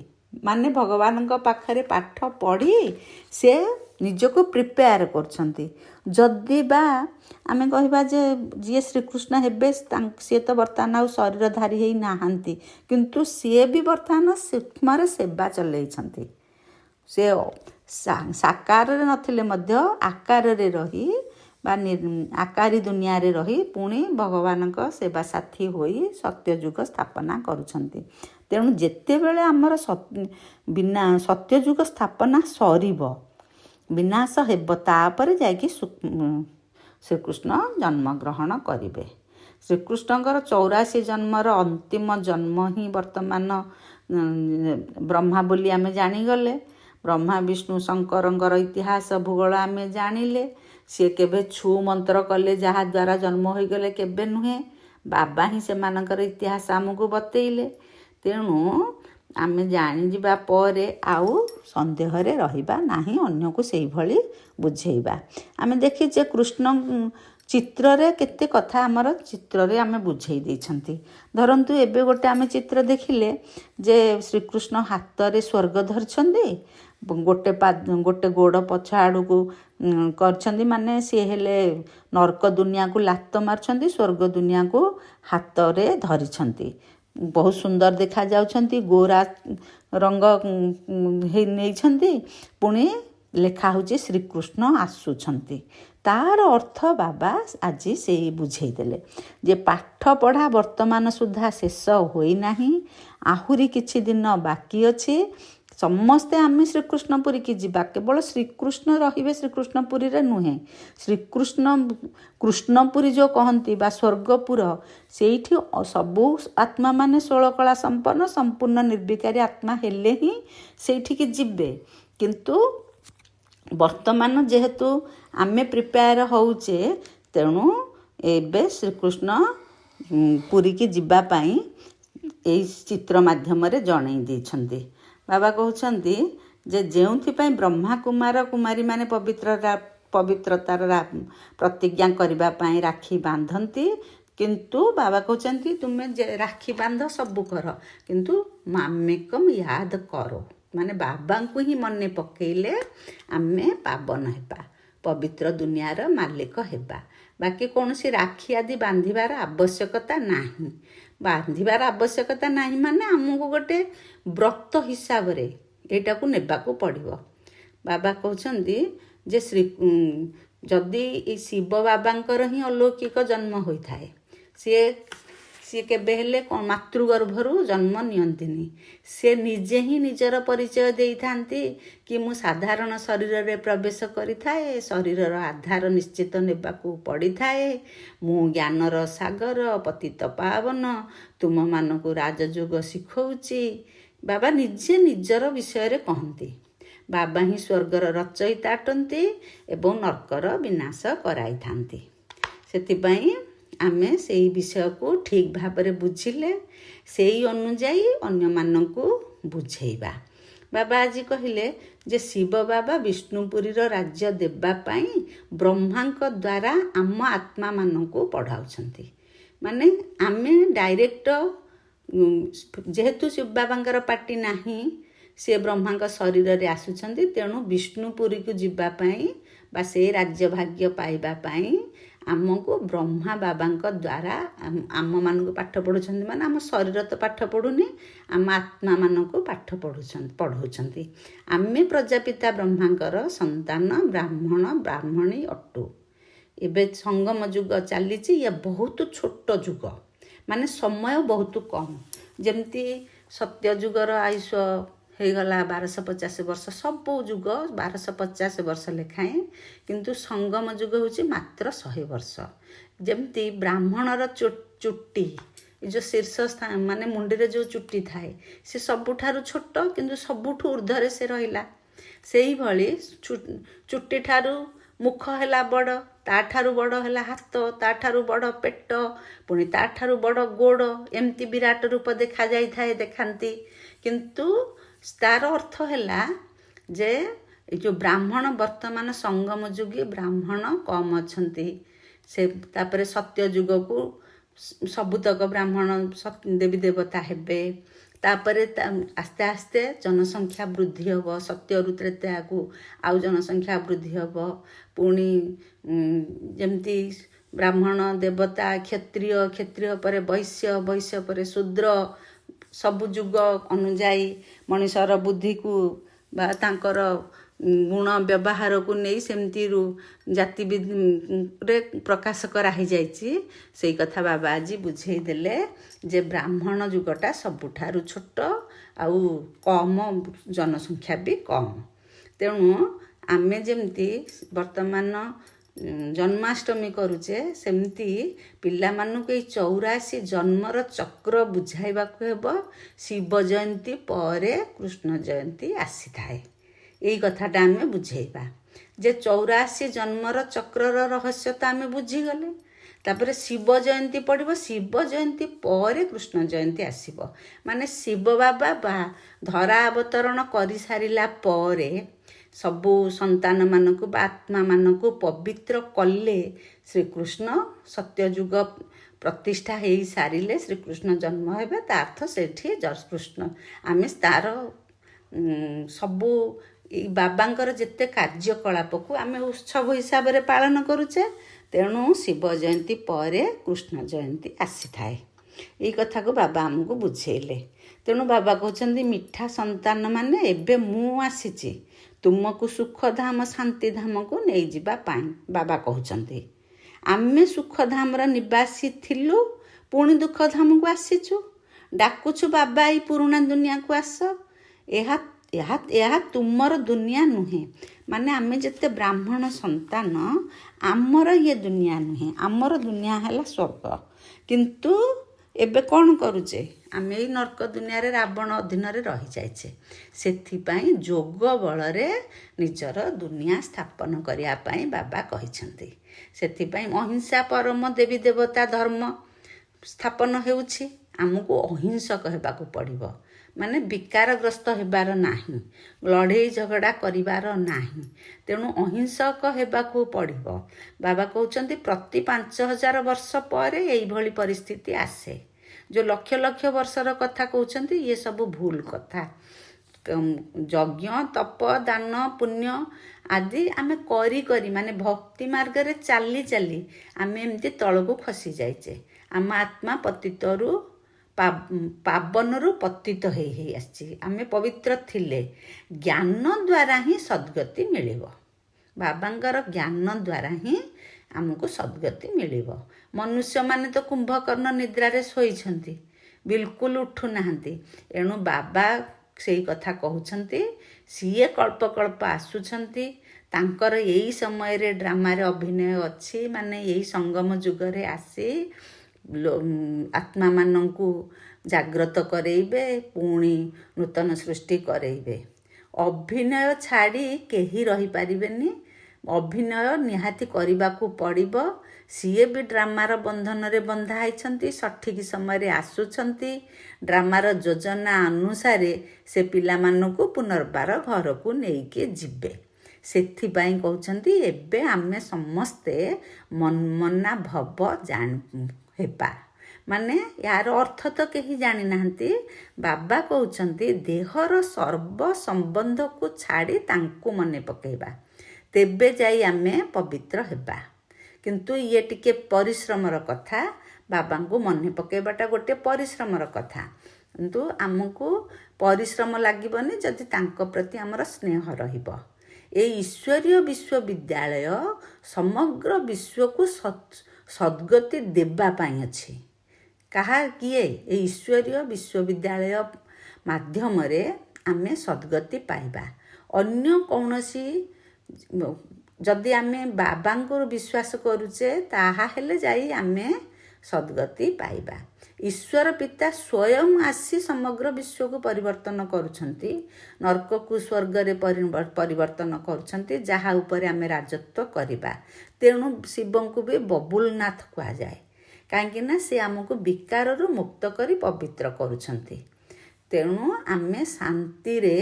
ମାନେ ଭଗବାନଙ୍କ ପାଖରେ ପାଠ ପଢ଼ି ସେ ନିଜକୁ ପ୍ରିପେୟାର କରୁଛନ୍ତି। ଯଦି ବା ଆମେ କହିବା ଯେ ଯିଏ ଶ୍ରୀକୃଷ୍ଣ ହେବେ ସିଏ ତ ବର୍ତ୍ତମାନ ଆଉ ଶରୀରଧାରୀ ହେଇ ନାହାନ୍ତି, କିନ୍ତୁ ସିଏ ବି ବର୍ତ୍ତମାନ ସୂକ୍ଷ୍ମରେ ସେବା ଚଲେଇଛନ୍ତି। ସେ ସାକାରରେ ନଥିଲେ ମଧ୍ୟ ଆକାରରେ ରହି ବା ଆକାରୀ ଦୁନିଆରେ ରହି ପୁଣି ଭଗବାନଙ୍କ ସେବା ସାଥୀ ହୋଇ ସତ୍ୟଯୁଗ ସ୍ଥାପନା କରୁଛନ୍ତି। ତେଣୁ ଯେତେବେଳେ ଆମର ସତ୍ୟଯୁଗ ସ୍ଥାପନା ସରିବ, ବିନାଶ ହେବ, ତାପରେ ଯାଇକି ଶ୍ରୀକୃଷ୍ଣ ଜନ୍ମଗ୍ରହଣ କରିବେ। ଶ୍ରୀକୃଷ୍ଣଙ୍କର 84 ଜନ୍ମର ଅନ୍ତିମ ଜନ୍ମ ହିଁ ବର୍ତ୍ତମାନ ବ୍ରହ୍ମା ବୋଲି ଆମେ ଜାଣିଗଲେ। ବ୍ରହ୍ମା ବିଷ୍ଣୁ ଶଙ୍କରଙ୍କର ଇତିହାସ ଭୂଗୋଳ ଆମେ ଜାଣିଲେ। ସିଏ କେବେ ଛୁ ମନ୍ତ୍ର କଲେ ଯାହା ଦ୍ୱାରା ଜନ୍ମ ହୋଇଗଲେ କେବେ ନୁହେଁ, ବାବା ହିଁ ସେମାନଙ୍କର ଇତିହାସ ଆମକୁ ବତେଇଲେ। ତେଣୁ ଆମେ ଜାଣିଯିବା ପରେ ଆଉ ସନ୍ଦେହରେ ରହିବା ନାହିଁ, ଅନ୍ୟକୁ ସେଇଭଳି ବୁଝେଇବା। ଆମେ ଦେଖିଛେ କୃଷ୍ଣ ଚିତ୍ରରେ କେତେ କଥା ଆମର ଚିତ୍ରରେ ଆମେ ବୁଝେଇ ଦେଇଛନ୍ତି। ଧରନ୍ତୁ ଏବେ ଗୋଟେ ଆମେ ଚିତ୍ର ଦେଖିଲେ ଯେ ଶ୍ରୀକୃଷ୍ଣ ହାତରେ ସ୍ୱର୍ଗ ଧରିଛନ୍ତି, ଗୋଟେ ଗୋଡ଼ ପଛ ଆଡ଼କୁ କରିଛନ୍ତି, ମାନେ ସିଏ ହେଲେ ନର୍କ ଦୁନିଆକୁ ଲାତ ମାରୁଛନ୍ତି, ସ୍ୱର୍ଗ ଦୁନିଆକୁ ହାତରେ ଧରିଛନ୍ତି। ବହୁତ ସୁନ୍ଦର ଦେଖାଯାଉଛନ୍ତି, ଗୋରା ରଙ୍ଗ ନେଇଛନ୍ତି, ପୁଣି ଲେଖା ହେଉଛି ଶ୍ରୀକୃଷ୍ଣ ଆସୁଛନ୍ତି। ତାର ଅର୍ଥ ବାବା ଆଜି ସେଇ ବୁଝେଇ ଦେଲେ ଯେ ପାଠ ପଢ଼ା ବର୍ତ୍ତମାନ ସୁଦ୍ଧା ଶେଷ ହୋଇନାହିଁ, ଆହୁରି କିଛି ଦିନ ବାକି ଅଛି। ସମସ୍ତେ ଆମେ ଶ୍ରୀକୃଷ୍ଣପୁରୀକି ଯିବା, କେବଳ ଶ୍ରୀକୃଷ୍ଣ ରହିବେ ଶ୍ରୀକୃଷ୍ଣପୁରୀରେ ନୁହେଁ, ଶ୍ରୀକୃଷ୍ଣ କୃଷ୍ଣପୁରୀ ଯେଉଁ କହନ୍ତି ବା ସ୍ୱର୍ଗପୁର, ସେଇଠି ସବୁ ଆତ୍ମାମାନେ 16 କଳା ସମ୍ପନ୍ନ ସମ୍ପୂର୍ଣ୍ଣ ନିର୍ବିକାରୀ ଆତ୍ମା ହେଲେ ହିଁ ସେଇଠିକି ଯିବେ। କିନ୍ତୁ ବର୍ତ୍ତମାନ ଯେହେତୁ ଆମେ ପ୍ରିପେୟାର ହେଉଛେ, ତେଣୁ ଏବେ ଶ୍ରୀକୃଷ୍ଣ ପୁରୀକି ଯିବା ପାଇଁ ଏଇ ଚିତ୍ର ମାଧ୍ୟମରେ ଜଣେଇ ଦେଇଛନ୍ତି। ବାବା କହୁଛନ୍ତି ଯେ ଯେଉଁଥିପାଇଁ ବ୍ରହ୍ମା କୁମାର କୁମାରୀମାନେ ପବିତ୍ରତାର ପ୍ରତିଜ୍ଞା କରିବା ପାଇଁ ରାକ୍ଷୀ ବାନ୍ଧନ୍ତି, କିନ୍ତୁ ବାବା କହୁଛନ୍ତି ତୁମେ ରାକ୍ଷୀ ବାନ୍ଧ, ସବୁ କର, କିନ୍ତୁ ମାମେକମ୍ ୟାଦ କର, ମାନେ ବାବାଙ୍କୁ ହିଁ ମନେ ପକେଇଲେ ଆମେ ପାବନ ହେବା, ପବିତ୍ର ଦୁନିଆର ମାଲିକ ହେବା। ବାକି କୌଣସି ରାକ୍ଷୀ ଆଦି ବାନ୍ଧିବାର ଆବଶ୍ୟକତା ନାହିଁ। ବାନ୍ଧିବାର ଆବଶ୍ୟକତା ନାହିଁ ମାନେ ଆମକୁ ଗୋଟେ ବ୍ରତ ହିସାବରେ ଏଇଟାକୁ ନେବାକୁ ପଡ଼ିବ। ବାବା କହୁଛନ୍ତି ଯେ ଯଦି ଶିବ ବାବାଙ୍କର ହିଁ ଅଲୌକିକ ଜନ୍ମ ହୋଇଥାଏ, ସିଏ କେବେ ହେଲେ ମାତୃଗର୍ଭରୁ ଜନ୍ମ ନିଅନ୍ତିନି। ସେ ନିଜେ ହିଁ ନିଜର ପରିଚୟ ଦେଇଥାନ୍ତି କି ମୁଁ ସାଧାରଣ ଶରୀରରେ ପ୍ରବେଶ କରିଥାଏ, ଶରୀରର ଆଧାର ନିଶ୍ଚିତ ନେବାକୁ ପଡ଼ିଥାଏ, ମୁଁ ଜ୍ଞାନର ସାଗର ପତିତ ପାବନ ତୁମମାନଙ୍କୁ ରାଜଯୋଗ ଶିଖଉଛି। ବାବା ନିଜେ ନିଜର ବିଷୟରେ କହନ୍ତି। ବାବା ହିଁ ସ୍ୱର୍ଗର ରଚୟିତା ଅଟନ୍ତି ଏବଂ ନର୍କର ବିନାଶ କରାଇଥାନ୍ତି। ସେଥିପାଇଁ ଆମେ ସେଇ ବିଷୟକୁ ଠିକ୍ ଭାବରେ ବୁଝିଲେ ସେଇ ଅନୁଯାୟୀ ଅନ୍ୟମାନଙ୍କୁ ବୁଝେଇବା। ବାବା ଆଜି କହିଲେ ଯେ ଶିବ ବାବା ବିଷ୍ଣୁପୁରୀର ରାଜ୍ୟ ଦେବା ପାଇଁ ବ୍ରହ୍ମାଙ୍କ ଦ୍ୱାରା ଆମ ଆତ୍ମାମାନଙ୍କୁ ପଢ଼ାଉଛନ୍ତି। ମାନେ ଆମେ ଡାଇରେକ୍ଟ ଯେହେତୁ ଶିବ ବାବାଙ୍କର ପାଟି ନାହିଁ, ସେ ବ୍ରହ୍ମାଙ୍କ ଶରୀରରେ ଆସୁଛନ୍ତି, ତେଣୁ ବିଷ୍ଣୁପୁରୀକୁ ଯିବା ପାଇଁ ବା ସେ ରାଜ୍ୟ ଭାଗ୍ୟ ପାଇବା ପାଇଁ ଆମକୁ ବ୍ରହ୍ମା ବାବାଙ୍କ ଦ୍ୱାରା ଆମମାନଙ୍କୁ ପାଠ ପଢ଼ୁଛନ୍ତି। ମାନେ ଆମ ଶରୀର ତ ପାଠ ପଢ଼ୁନି, ଆମ ଆତ୍ମାମାନଙ୍କୁ ପାଠ ପଢ଼ଉଛନ୍ତି। ଆମେ ପ୍ରଜାପିତା ବ୍ରହ୍ମାଙ୍କର ସନ୍ତାନ ବ୍ରାହ୍ମଣ ବ୍ରାହ୍ମଣୀ ଅଟୁ। ଏବେ ସଙ୍ଗମ ଯୁଗ ଚାଲିଛି, ଇଏ ବହୁତ ଛୋଟ ଯୁଗ, ମାନେ ସମୟ ବହୁତ କମ୍। ଯେମିତି ସତ୍ୟ ଯୁଗର ଆୟୁଷ ହେଇଗଲା 1250 ବର୍ଷ, ସବୁ ଯୁଗ 1250 ବର୍ଷ ଲେଖାଏଁ, କିନ୍ତୁ ସଙ୍ଗମ ଯୁଗ ହେଉଛି ମାତ୍ର 100 ବର୍ଷ। ଯେମିତି ବ୍ରାହ୍ମଣର ଚୁଟି, ଏ ଯେଉଁ ଶୀର୍ଷ ସ୍ଥାନ ମାନେ ମୁଣ୍ଡରେ ଯେଉଁ ଚୁଟି ଥାଏ ସେ ସବୁଠାରୁ ଛୋଟ, କିନ୍ତୁ ସବୁଠୁ ଉର୍ଦ୍ଧ୍ୱରେ ସେ ରହିଲା। ସେଇଭଳି ଚୁଟିଠାରୁ ମୁଖ ହେଲା ବଡ଼, ତାଠାରୁ ବଡ଼ ହେଲା ହାତ, ତାଠାରୁ ବଡ଼ ପେଟ, ପୁଣି ତାଠାରୁ ବଡ଼ ଗୋଡ଼, ଏମିତି ବିରାଟ ରୂପ ଦେଖାନ୍ତି। କିନ୍ତୁ ତାର ଅର୍ଥ ହେଲା ଯେ ଏ ଯେଉଁ ବ୍ରାହ୍ମଣ ବର୍ତ୍ତମାନ ସଙ୍ଗମ ଯୁଗୀ ବ୍ରାହ୍ମଣ କମ୍ ଅଛନ୍ତି। ସେ ତାପରେ ସତ୍ୟ ଯୁଗକୁ ସବୁତକ ବ୍ରାହ୍ମଣ ଦେବୀ ଦେବତା ହେବେ। ତାପରେ ଆସ୍ତେ ଆସ୍ତେ ଜନସଂଖ୍ୟା ବୃଦ୍ଧି ହେବ, ସତ୍ୟରୁ ତ୍ରେତୟାକୁ ଆଉ ଜନସଂଖ୍ୟା ବୃଦ୍ଧି ହେବ। ପୁଣି ଯେମିତି ବ୍ରାହ୍ମଣ ଦେବତା, କ୍ଷତ୍ରିୟ ପରେ ବୈଶ୍ୟ, ବୈଶ୍ୟ ପରେ ଶୂଦ୍ର, ସବୁ ଯୁଗ ଅନୁଯାୟୀ ମଣିଷର ବୁଦ୍ଧିକୁ ବା ତାଙ୍କର ଗୁଣ ବ୍ୟବହାରକୁ ନେଇ ସେମିତିରୁ ଜାତିରେ ପ୍ରକାଶ କରାହେଇଯାଇଛି। ସେଇ କଥା ବାବା ଆଜି ବୁଝେଇ ଦେଲେ ଯେ ବ୍ରାହ୍ମଣ ଯୁଗଟା ସବୁଠାରୁ ଛୋଟ ଆଉ କମ, ଜନସଂଖ୍ୟା ବି କମ୍। ତେଣୁ ଆମେ ଯେମିତି ବର୍ତ୍ତମାନ ଜନ୍ମାଷ୍ଟମୀ କରୁଛେ, ସେମିତି ପିଲାମାନଙ୍କୁ ଏଇ 84 ଜନ୍ମର ଚକ୍ର ବୁଝାଇବାକୁ ହେବ। ଶିବ ଜୟନ୍ତୀ ପରେ କୃଷ୍ଣ ଜୟନ୍ତୀ ଆସିଥାଏ, ଏଇ କଥାଟା ଆମେ ବୁଝେଇବା ଯେ 84 ଜନ୍ମର ଚକ୍ରର ରହସ୍ୟ ତ ଆମେ ବୁଝିଗଲେ। ତାପରେ ଶିବ ଜୟନ୍ତୀ ପଡ଼ିବ, ଶିବ ଜୟନ୍ତୀ ପରେ କୃଷ୍ଣ ଜୟନ୍ତୀ ଆସିବ। ମାନେ ଶିବ ବାବା ଧରା ଅବତରଣ କରିସାରିଲା ପରେ ସବୁ ସନ୍ତାନମାନଙ୍କୁ ବା ଆତ୍ମାମାନଙ୍କୁ ପବିତ୍ର କଲେ ଶ୍ରୀକୃଷ୍ଣ ସତ୍ୟଯୁଗ ପ୍ରତିଷ୍ଠା ହେଇସାରିଲେ ଶ୍ରୀକୃଷ୍ଣ ଜନ୍ମ ହେବେ। ତା ଅର୍ଥ ସେଠି କୃଷ୍ଣ ଆମେ ତାର ସବୁ ବାବାଙ୍କର ଯେତେ କାର୍ଯ୍ୟକଳାପକୁ ଆମେ ଉତ୍ସବ ହିସାବରେ ପାଳନ କରୁଛେ, ତେଣୁ ଶିବ ଜୟନ୍ତୀ ପରେ କୃଷ୍ଣ ଜୟନ୍ତୀ ଆସିଥାଏ। ଏଇ କଥାକୁ ବାବା ଆମକୁ ବୁଝେଇଲେ। ତେଣୁ ବାବା କହୁଛନ୍ତି ମିଠା ସନ୍ତାନ ମାନେ ଏବେ ମୁଁ ଆସିଛି ତୁମକୁ ସୁଖଧାମ ଶାନ୍ତିଧାମକୁ ନେଇଯିବା ପାଇଁ। ବାବା କହୁଛନ୍ତି ଆମେ ସୁଖଧାମର ନିବାସୀ ଥିଲୁ, ପୁଣି ଦୁଃଖଧାମକୁ ଆସିଛୁ। ଡାକୁଛୁ ବାବା ଏଇ ପୁରୁଣା ଦୁନିଆକୁ ଆସ। ଏହା ତୁମର ଦୁନିଆ ନୁହେଁ। ମାନେ ଆମେ ଯେତେ ବ୍ରାହ୍ମଣ ସନ୍ତାନ, ଆମର ଇଏ ଦୁନିଆ ନୁହେଁ, ଆମର ଦୁନିଆ ହେଲା ସ୍ୱର୍ଗ। କିନ୍ତୁ ଏବେ କ'ଣ କରୁଛେ? ଆମେ ଏଇ ନର୍କ ଦୁନିଆରେ ରାବଣ ଅଧୀନରେ ରହିଯାଇଛେ। ସେଥିପାଇଁ ଯୋଗ ବଳରେ ନିଜର ଦୁନିଆ ସ୍ଥାପନ କରିବା ପାଇଁ ବାବା କହିଛନ୍ତି। ସେଥିପାଇଁ ଅହିଂସା ପରମ ଦେବୀ ଦେବତା ଧର୍ମ ସ୍ଥାପନ ହେଉଛି। ଆମକୁ ଅହିଂସକ ହେବାକୁ ପଡ଼ିବ। ମାନେ ବିକାରଗ୍ରସ୍ତ ହେବାର ନାହିଁ, ଲଢ଼େଇ ଝଗଡ଼ା କରିବାର ନାହିଁ। ତେଣୁ ଅହିଂସକ ହେବାକୁ ପଡ଼ିବ। ବାବା କହୁଛନ୍ତି ପ୍ରତି 5000 ବର୍ଷ ପରେ ଏଇଭଳି ପରିସ୍ଥିତି ଆସେ। ଯେଉଁ ଲକ୍ଷ ଲକ୍ଷ ବର୍ଷର କଥା କହୁଛନ୍ତି, ଇଏ ସବୁ ଭୁଲ କଥା। ଯଜ୍ଞ ତପ ଦାନ ପୁଣ୍ୟ ଆଦି ଆମେ କରି ମାନେ ଭକ୍ତି ମାର୍ଗରେ ଚାଲି ଚାଲି ଆମେ ଏମିତି ତଳକୁ ଖସି ଯାଇଛେ। ଆମ ଆତ୍ମା ପତିତରୁ ପାବନରୁ ପତିତ ହେଇ ଆସିଛି। ଆମେ ପବିତ୍ର ଥିଲେ ଜ୍ଞାନ ଦ୍ୱାରା ହିଁ ସଦ୍ଗତି ମିଳିବ। ବାବାଙ୍କର ଜ୍ଞାନ ଦ୍ୱାରା ହିଁ ଆମକୁ ସଦ୍ଗତି ମିଳିବ। ମନୁଷ୍ୟମାନେ ତ କୁମ୍ଭକର୍ଣ୍ଣ ନିଦ୍ରାରେ ଶୋଇଛନ୍ତି, ବିଲକୁଲ ଉଠୁନାହାନ୍ତି। ଏଣୁ ବାବା ସେଇ କଥା କହୁଛନ୍ତି। ସିଏ କଳ୍ପ କଳ୍ପ ଆସୁଛନ୍ତି। ତାଙ୍କର ଏଇ ସମୟରେ ଡ୍ରାମାରେ ଅଭିନୟ ଅଛି, ମାନେ ଏଇ ସଙ୍ଗମ ଯୁଗରେ ଆସି ଆତ୍ମାମାନଙ୍କୁ ଜାଗ୍ରତ କରେଇବେ, ପୁଣି ନୂତନ ସୃଷ୍ଟି କରେଇବେ। ଅଭିନୟ ଛାଡ଼ି କେହି ରହିପାରିବେନି। ଅଭିନୟ ନିହାତି କରିବାକୁ ପଡ଼ିବ। ସିଏ ବି ଡ୍ରାମାର ବନ୍ଧନରେ ବନ୍ଧା ହେଇଛନ୍ତି, ସଠିକ୍ ସମୟରେ ଆସୁଛନ୍ତି। ଡ୍ରାମାର ଯୋଜନା ଅନୁସାରେ ସେ ପିଲାମାନଙ୍କୁ ପୁନର୍ବାର ଘରକୁ ନେଇକି ଯିବେ। ସେଥିପାଇଁ କହୁଛନ୍ତି ଏବେ ଆମେ ସମସ୍ତେ ମନ୍ମନା ଭବ ହେବା। ମାନେ ୟାର ଅର୍ଥ ତ କେହି ଜାଣିନାହାନ୍ତି। ବାବା କହୁଛନ୍ତି ଦେହର ସର୍ବ ସମ୍ବନ୍ଧକୁ ଛାଡ଼ି ତାଙ୍କୁ ମନେ ପକାଇବା, ତେବେ ଯାଇ ଆମେ ପବିତ୍ର ହେବା। କିନ୍ତୁ ଇଏ ଟିକେ ପରିଶ୍ରମର କଥା। ବାବାଙ୍କୁ ମନେ ପକାଇବାଟା ଗୋଟେ ପରିଶ୍ରମର କଥା। କିନ୍ତୁ ଆମକୁ ପରିଶ୍ରମ ଲାଗିବନି ଯଦି ତାଙ୍କ ପ୍ରତି ଆମର ସ୍ନେହ ରହିବ। ଏଇ ଈଶ୍ୱରୀୟ ବିଶ୍ୱବିଦ୍ୟାଳୟ ସମଗ୍ର ବିଶ୍ୱକୁ ସଦ୍ଗତି ଦେବା ପାଇଁ ଅଛି। କିଏ? ଏଇ ଈଶ୍ୱରୀୟ ବିଶ୍ୱବିଦ୍ୟାଳୟ ମାଧ୍ୟମରେ ଆମେ ସଦ୍ଗତି ପାଇବା। ଅନ୍ୟ କୌଣସି, ଯଦି ଆମେ ବାବାଙ୍କୁ ବିଶ୍ୱାସ କରୁଛେ ତାହେଲେ ଯାଇ ଆମେ ସଦ୍ଗତି ପାଇବା। ଈଶ୍ୱର ପିତା ସ୍ୱୟଂ ଆସି ସମଗ୍ର ବିଶ୍ୱକୁ ପରିବର୍ତ୍ତନ କରୁଛନ୍ତି, ନର୍କକୁ ସ୍ୱର୍ଗରେ ପରିବର୍ତ୍ତନ କରୁଛନ୍ତି, ଯାହା ଉପରେ ଆମେ ରାଜତ୍ୱ କରିବା। ତେଣୁ ଶିବଙ୍କୁ ବି ବବୁଲନାଥ କୁହାଯାଏ, କାହିଁକି ନା ସେ ଆମକୁ ବିକାରରୁ ମୁକ୍ତ କରି ପବିତ୍ର କରୁଛନ୍ତି। ତେଣୁ ଆମେ ଶାନ୍ତିରେ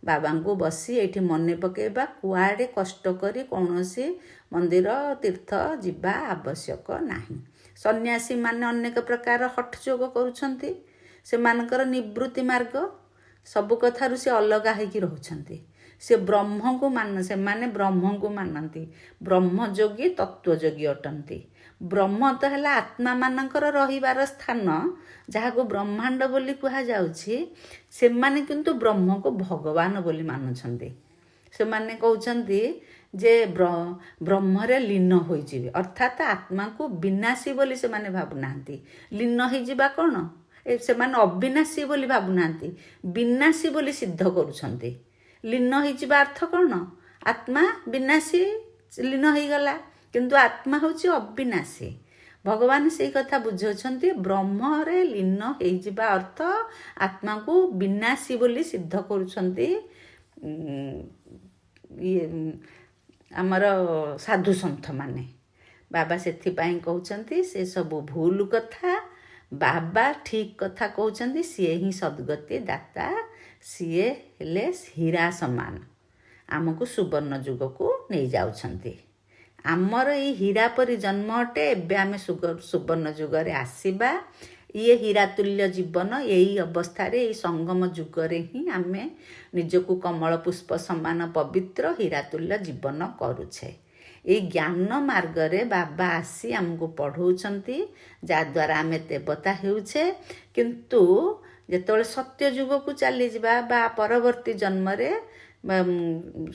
ବାବାଙ୍କୁ ବସି ଏଇଠି ମନେ ପକାଇବା। କୁଆଡ଼େ କଷ୍ଟ କରି କୌଣସି ମନ୍ଦିର ତୀର୍ଥ ଯିବା ଆବଶ୍ୟକ ନାହିଁ। ସନ୍ନ୍ୟାସୀମାନେ ଅନେକ ପ୍ରକାର ହଠ ଯୋଗ କରୁଛନ୍ତି, ସେମାନଙ୍କର ନିବୃତ୍ତି ମାର୍ଗ। ସବୁ କଥାରୁ ସେ ଅଲଗା ହେଇକି ରହୁଛନ୍ତି। ସେମାନେ ବ୍ରହ୍ମଙ୍କୁ ମାନନ୍ତି। ବ୍ରହ୍ମଯୋଗୀ ତତ୍ତ୍ୱଯୋଗୀ ଅଟନ୍ତି। ବ୍ରହ୍ମ ତ ହେଲା ଆତ୍ମାମାନଙ୍କର ରହିବାର ସ୍ଥାନ, ଯାହାକୁ ବ୍ରହ୍ମାଣ୍ଡ ବୋଲି କୁହାଯାଉଛି। ସେମାନେ କିନ୍ତୁ ବ୍ରହ୍ମକୁ ଭଗବାନ ବୋଲି ମାନୁଛନ୍ତି। ସେମାନେ କହୁଛନ୍ତି ଯେ ବ୍ରହ୍ମରେ ଲୀନ ହୋଇଯିବେ, ଅର୍ଥାତ୍ ଆତ୍ମାକୁ ବିନାଶୀ ବୋଲି ସେମାନେ ଭାବୁନାହାନ୍ତି। ଲୀନ ହେଇଯିବା କ'ଣ? ସେମାନେ ଅବିନାଶୀ ବୋଲି ଭାବୁନାହାନ୍ତି, ବିନାଶୀ ବୋଲି ସିଦ୍ଧ କରୁଛନ୍ତି। ଲୀନ ହେଇଯିବା ଅର୍ଥ କ'ଣ? ଆତ୍ମା ବିନାଶୀ, ଲୀନ ହେଇଗଲା, କିନ୍ତୁ ଆତ୍ମା ହେଉଛି ଅବିନାଶୀ। ଭଗବାନ ସେଇ କଥା ବୁଝାଉଛନ୍ତି। ବ୍ରହ୍ମରେ ଲୀନ ହେଇଯିବା ଅର୍ଥ ଆତ୍ମାକୁ ବିନାଶୀ ବୋଲି ସିଦ୍ଧ କରୁଛନ୍ତି ଆମର ସାଧୁ ସନ୍ଥମାନେ। ବାବା ସେଥିପାଇଁ କହୁଛନ୍ତି ସେସବୁ ଭୁଲ କଥା। ବାବା ଠିକ୍ କଥା କହୁଛନ୍ତି। ସିଏ ହିଁ ସଦ୍ଗତି ଦାତା। ସିଏ ହେଲେ ହୀରା ସମାନ, ଆମକୁ ସୁବର୍ଣ୍ଣ ଯୁଗକୁ ନେଇଯାଉଛନ୍ତି। ଆମର ଏଇ ହୀରା ପରି ଜନ୍ମ ଅଟେ। ଏବେ ଆମେ ସୁବର୍ଣ୍ଣ ଯୁଗରେ ଆସିବା। ଇଏ ହୀରା ତୁଲ୍ୟ ଜୀବନ। ଏଇ ଅବସ୍ଥାରେ, ଏଇ ସଙ୍ଗମ ଯୁଗରେ ହିଁ ଆମେ ନିଜକୁ କମଳ ପୁଷ୍ପ ସମାନ ପବିତ୍ର ହୀରା ତୁଲ୍ୟ ଜୀବନ କରୁଛେ। ଏଇ ଜ୍ଞାନ ମାର୍ଗରେ ବାବା ଆସି ଆମକୁ ପଢ଼ଉଛନ୍ତି, ଯାହାଦ୍ୱାରା ଆମେ ଦେବତା ହେଉଛେ। କିନ୍ତୁ ଯେତେବେଳେ ସତ୍ୟ ଯୁଗକୁ ଚାଲିଯିବା ବା ପରବର୍ତ୍ତୀ ଜନ୍ମରେ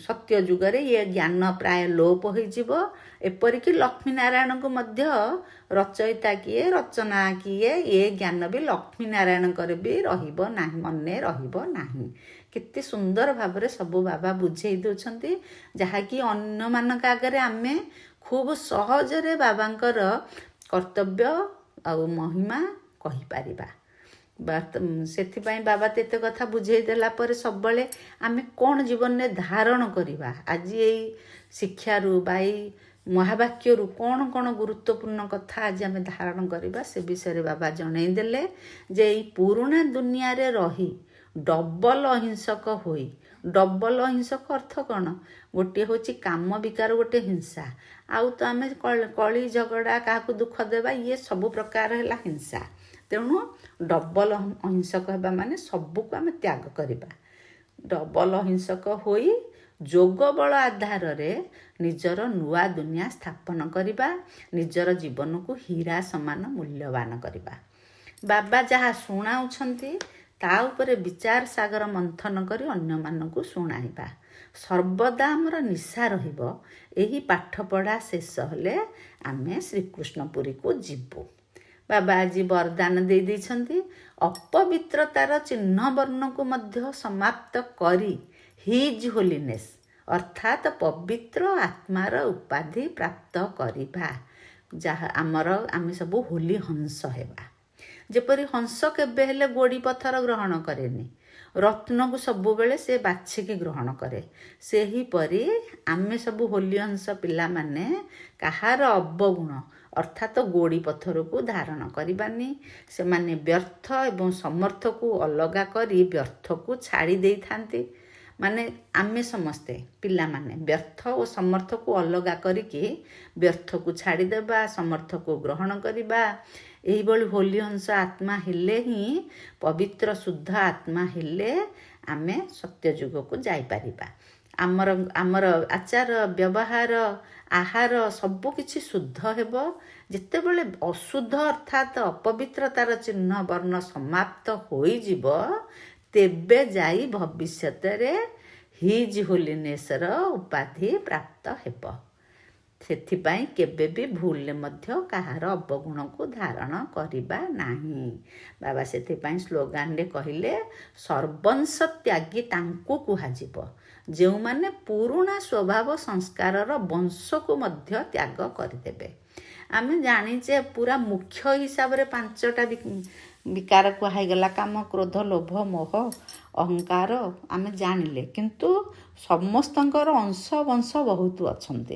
ସତ୍ୟ ଯୁଗରେ ଇଏ ଜ୍ଞାନ ପ୍ରାୟ ଲୋପ ହୋଇଯିବ। ଏପରିକି ଲକ୍ଷ୍ମୀ ନାରାୟଣଙ୍କୁ ମଧ୍ୟ ରଚୟିତା କିଏ, ରଚନା କିଏ, ଏ ଜ୍ଞାନ ବି ଲକ୍ଷ୍ମୀ ନାରାୟଣଙ୍କର ବି ରହିବ ନାହିଁ, ମନେ ରହିବ ନାହିଁ। କେତେ ସୁନ୍ଦର ଭାବରେ ସବୁ ବାବା ବୁଝେଇ ଦେଉଛନ୍ତି, ଯାହାକି ଅନ୍ୟମାନଙ୍କ ଆଗରେ ଆମେ ଖୁବ୍ ସହଜରେ ବାବାଙ୍କର କର୍ତ୍ତବ୍ୟ ଆଉ ମହିମା କହିପାରିବା। ସେଥିପାଇଁ ବାବା ତ ଏତେ କଥା ବୁଝେଇ ଦେଲା ପରେ ସବୁବେଳେ ଆମେ କ'ଣ ଜୀବନରେ ଧାରଣ କରିବା, ଆଜି ଏଇ ଶିକ୍ଷାରୁ ବା ଏଇ ମହାବାକ୍ୟରୁ କ'ଣ କ'ଣ ଗୁରୁତ୍ୱପୂର୍ଣ୍ଣ କଥା ଆଜି ଆମେ ଧାରଣ କରିବା, ସେ ବିଷୟରେ ବାବା ଜଣେଇ ଦେଲେ। ଯେ ଏଇ ପୁରୁଣା ଦୁନିଆରେ ରହି ଡବଲ ଅହିଂସକ ହୋଇ, ଡବଲ ଅହିଂସକ ଅର୍ଥ କ'ଣ? ଗୋଟିଏ ହେଉଛି କାମ ବିକାର, ଗୋଟେ ହିଂସା। ଆଉ ତ ଆମେ କଳି ଝଗଡ଼ା, କାହାକୁ ଦୁଃଖ ଦେବା, ଇଏ ସବୁ ପ୍ରକାର ହେଲା ହିଂସା। ତେଣୁ ଡବଲ ଅହିଂସକ ହେବା ମାନେ ସବୁକୁ ଆମେ ତ୍ୟାଗ କରିବା। ଡବଲ ଅହିଂସକ ହୋଇ ଯୋଗ ବଳ ଆଧାରରେ ନିଜର ନୂଆ ଦୁନିଆ ସ୍ଥାପନ କରିବା, ନିଜର ଜୀବନକୁ ହୀରା ସମାନ ମୂଲ୍ୟବାନ କରିବା। ବାବା ଯାହା ଶୁଣାଉଛନ୍ତି ତା ଉପରେ ବିଚାର ସାଗର ମନ୍ଥନ କରି ଅନ୍ୟମାନଙ୍କୁ ଶୁଣାଇବା। ସର୍ବଦା ଆମର ନିଶା ରହିବ ଏହି ପାଠପଢ଼ା ଶେଷ ହେଲେ ଆମେ ଶ୍ରୀକୃଷ୍ଣପୁରୀକୁ ଯିବୁ। ବାବା ଆଜି ବରଦାନ ଦେଇଛନ୍ତି, ଅପବିତ୍ରତାର ଚିହ୍ନ ବର୍ଣ୍ଣକୁ ମଧ୍ୟ ସମାପ୍ତ କରି ହିଜ୍ ହୋଲିନେସ୍ ଅର୍ଥାତ୍ ପବିତ୍ର ଆତ୍ମାର ଉପାଧି ପ୍ରାପ୍ତ କରିବା। ଯାହା ଆମେ ସବୁ ହୋଲି ହଂସ ହେବା। ଯେପରି ହଂସ କେବେ ହେଲେ ଗୋଡ଼ି ପଥର ଗ୍ରହଣ କରେନି, ରତ୍ନକୁ ସବୁବେଳେ ସେ ବାଛିକି ଗ୍ରହଣ କରେ। ସେହିପରି ଆମେ ସବୁ ହୋଲି ହଂସ ପିଲାମାନେ କାହାର ଅବଗୁଣ ଅର୍ଥାତ୍ ଗୋଡ଼ି ପଥରକୁ ଧାରଣ କରିବାନି। ସେମାନେ ବ୍ୟର୍ଥ ଏବଂ ସମର୍ଥକୁ ଅଲଗା କରି ବ୍ୟର୍ଥକୁ ଛାଡ଼ି ଦେଇଥାନ୍ତି। ମାନେ ଆମେ ସମସ୍ତେ ପିଲାମାନେ ବ୍ୟର୍ଥ ଓ ସମର୍ଥକୁ ଅଲଗା କରିକି ବ୍ୟର୍ଥକୁ ଛାଡ଼ିଦେବା, ସମର୍ଥକୁ ଗ୍ରହଣ କରିବା। ଏହିଭଳି ହୋଲି ହଂସ ଆତ୍ମା ହେଲେ ହିଁ, ପବିତ୍ର ଶୁଦ୍ଧ ଆତ୍ମା ହେଲେ ଆମେ ସତ୍ୟଯୁଗକୁ ଯାଇପାରିବା। ଆମର ଆଚାର ବ୍ୟବହାର ଆହାର ସବୁକିଛି ଶୁଦ୍ଧ ହେବ। ଯେତେବେଳେ ଅଶୁଦ୍ଧ ଅର୍ଥାତ୍ ଅପବିତ୍ରତାର ଚିହ୍ନ ବର୍ଣ୍ଣ ସମାପ୍ତ ହୋଇଯିବ, ତେବେ ଯାଇ ଭବିଷ୍ୟତରେ ହିଜ୍ ହୋଲିନେସ୍ର ଉପାଧି ପ୍ରାପ୍ତ ହେବ। ସେଥିପାଇଁ କେବେ ବି ଭୁଲରେ ମଧ୍ୟ କାହାର ଅବଗୁଣକୁ ଧାରଣ କରିବା ନାହିଁ। ବାବା ସେଥିପାଇଁ ସ୍ଲୋଗାନରେ କହିଲେ, ସର୍ବଂଶ ତ୍ୟାଗୀ ତାଙ୍କୁ କୁହାଯିବ ଯେଉଁମାନେ ପୁରୁଣା ସ୍ୱଭାବ ସଂସ୍କାରର ବଂଶକୁ ମଧ୍ୟ ତ୍ୟାଗ କରିଦେବେ। ଆମେ ଜାଣିଛେ ପୁରା ମୁଖ୍ୟ ହିସାବରେ 5ଟା ବିକାର କୁହାଗଲା, କାମ, କ୍ରୋଧ, ଲୋଭ, ମୋହ, ଅହଙ୍କାର ଆମେ ଜାଣିଲେ। କିନ୍ତୁ ସମସ୍ତଙ୍କର ଅଂଶ ବଂଶ ବହୁତ ଅଛନ୍ତି।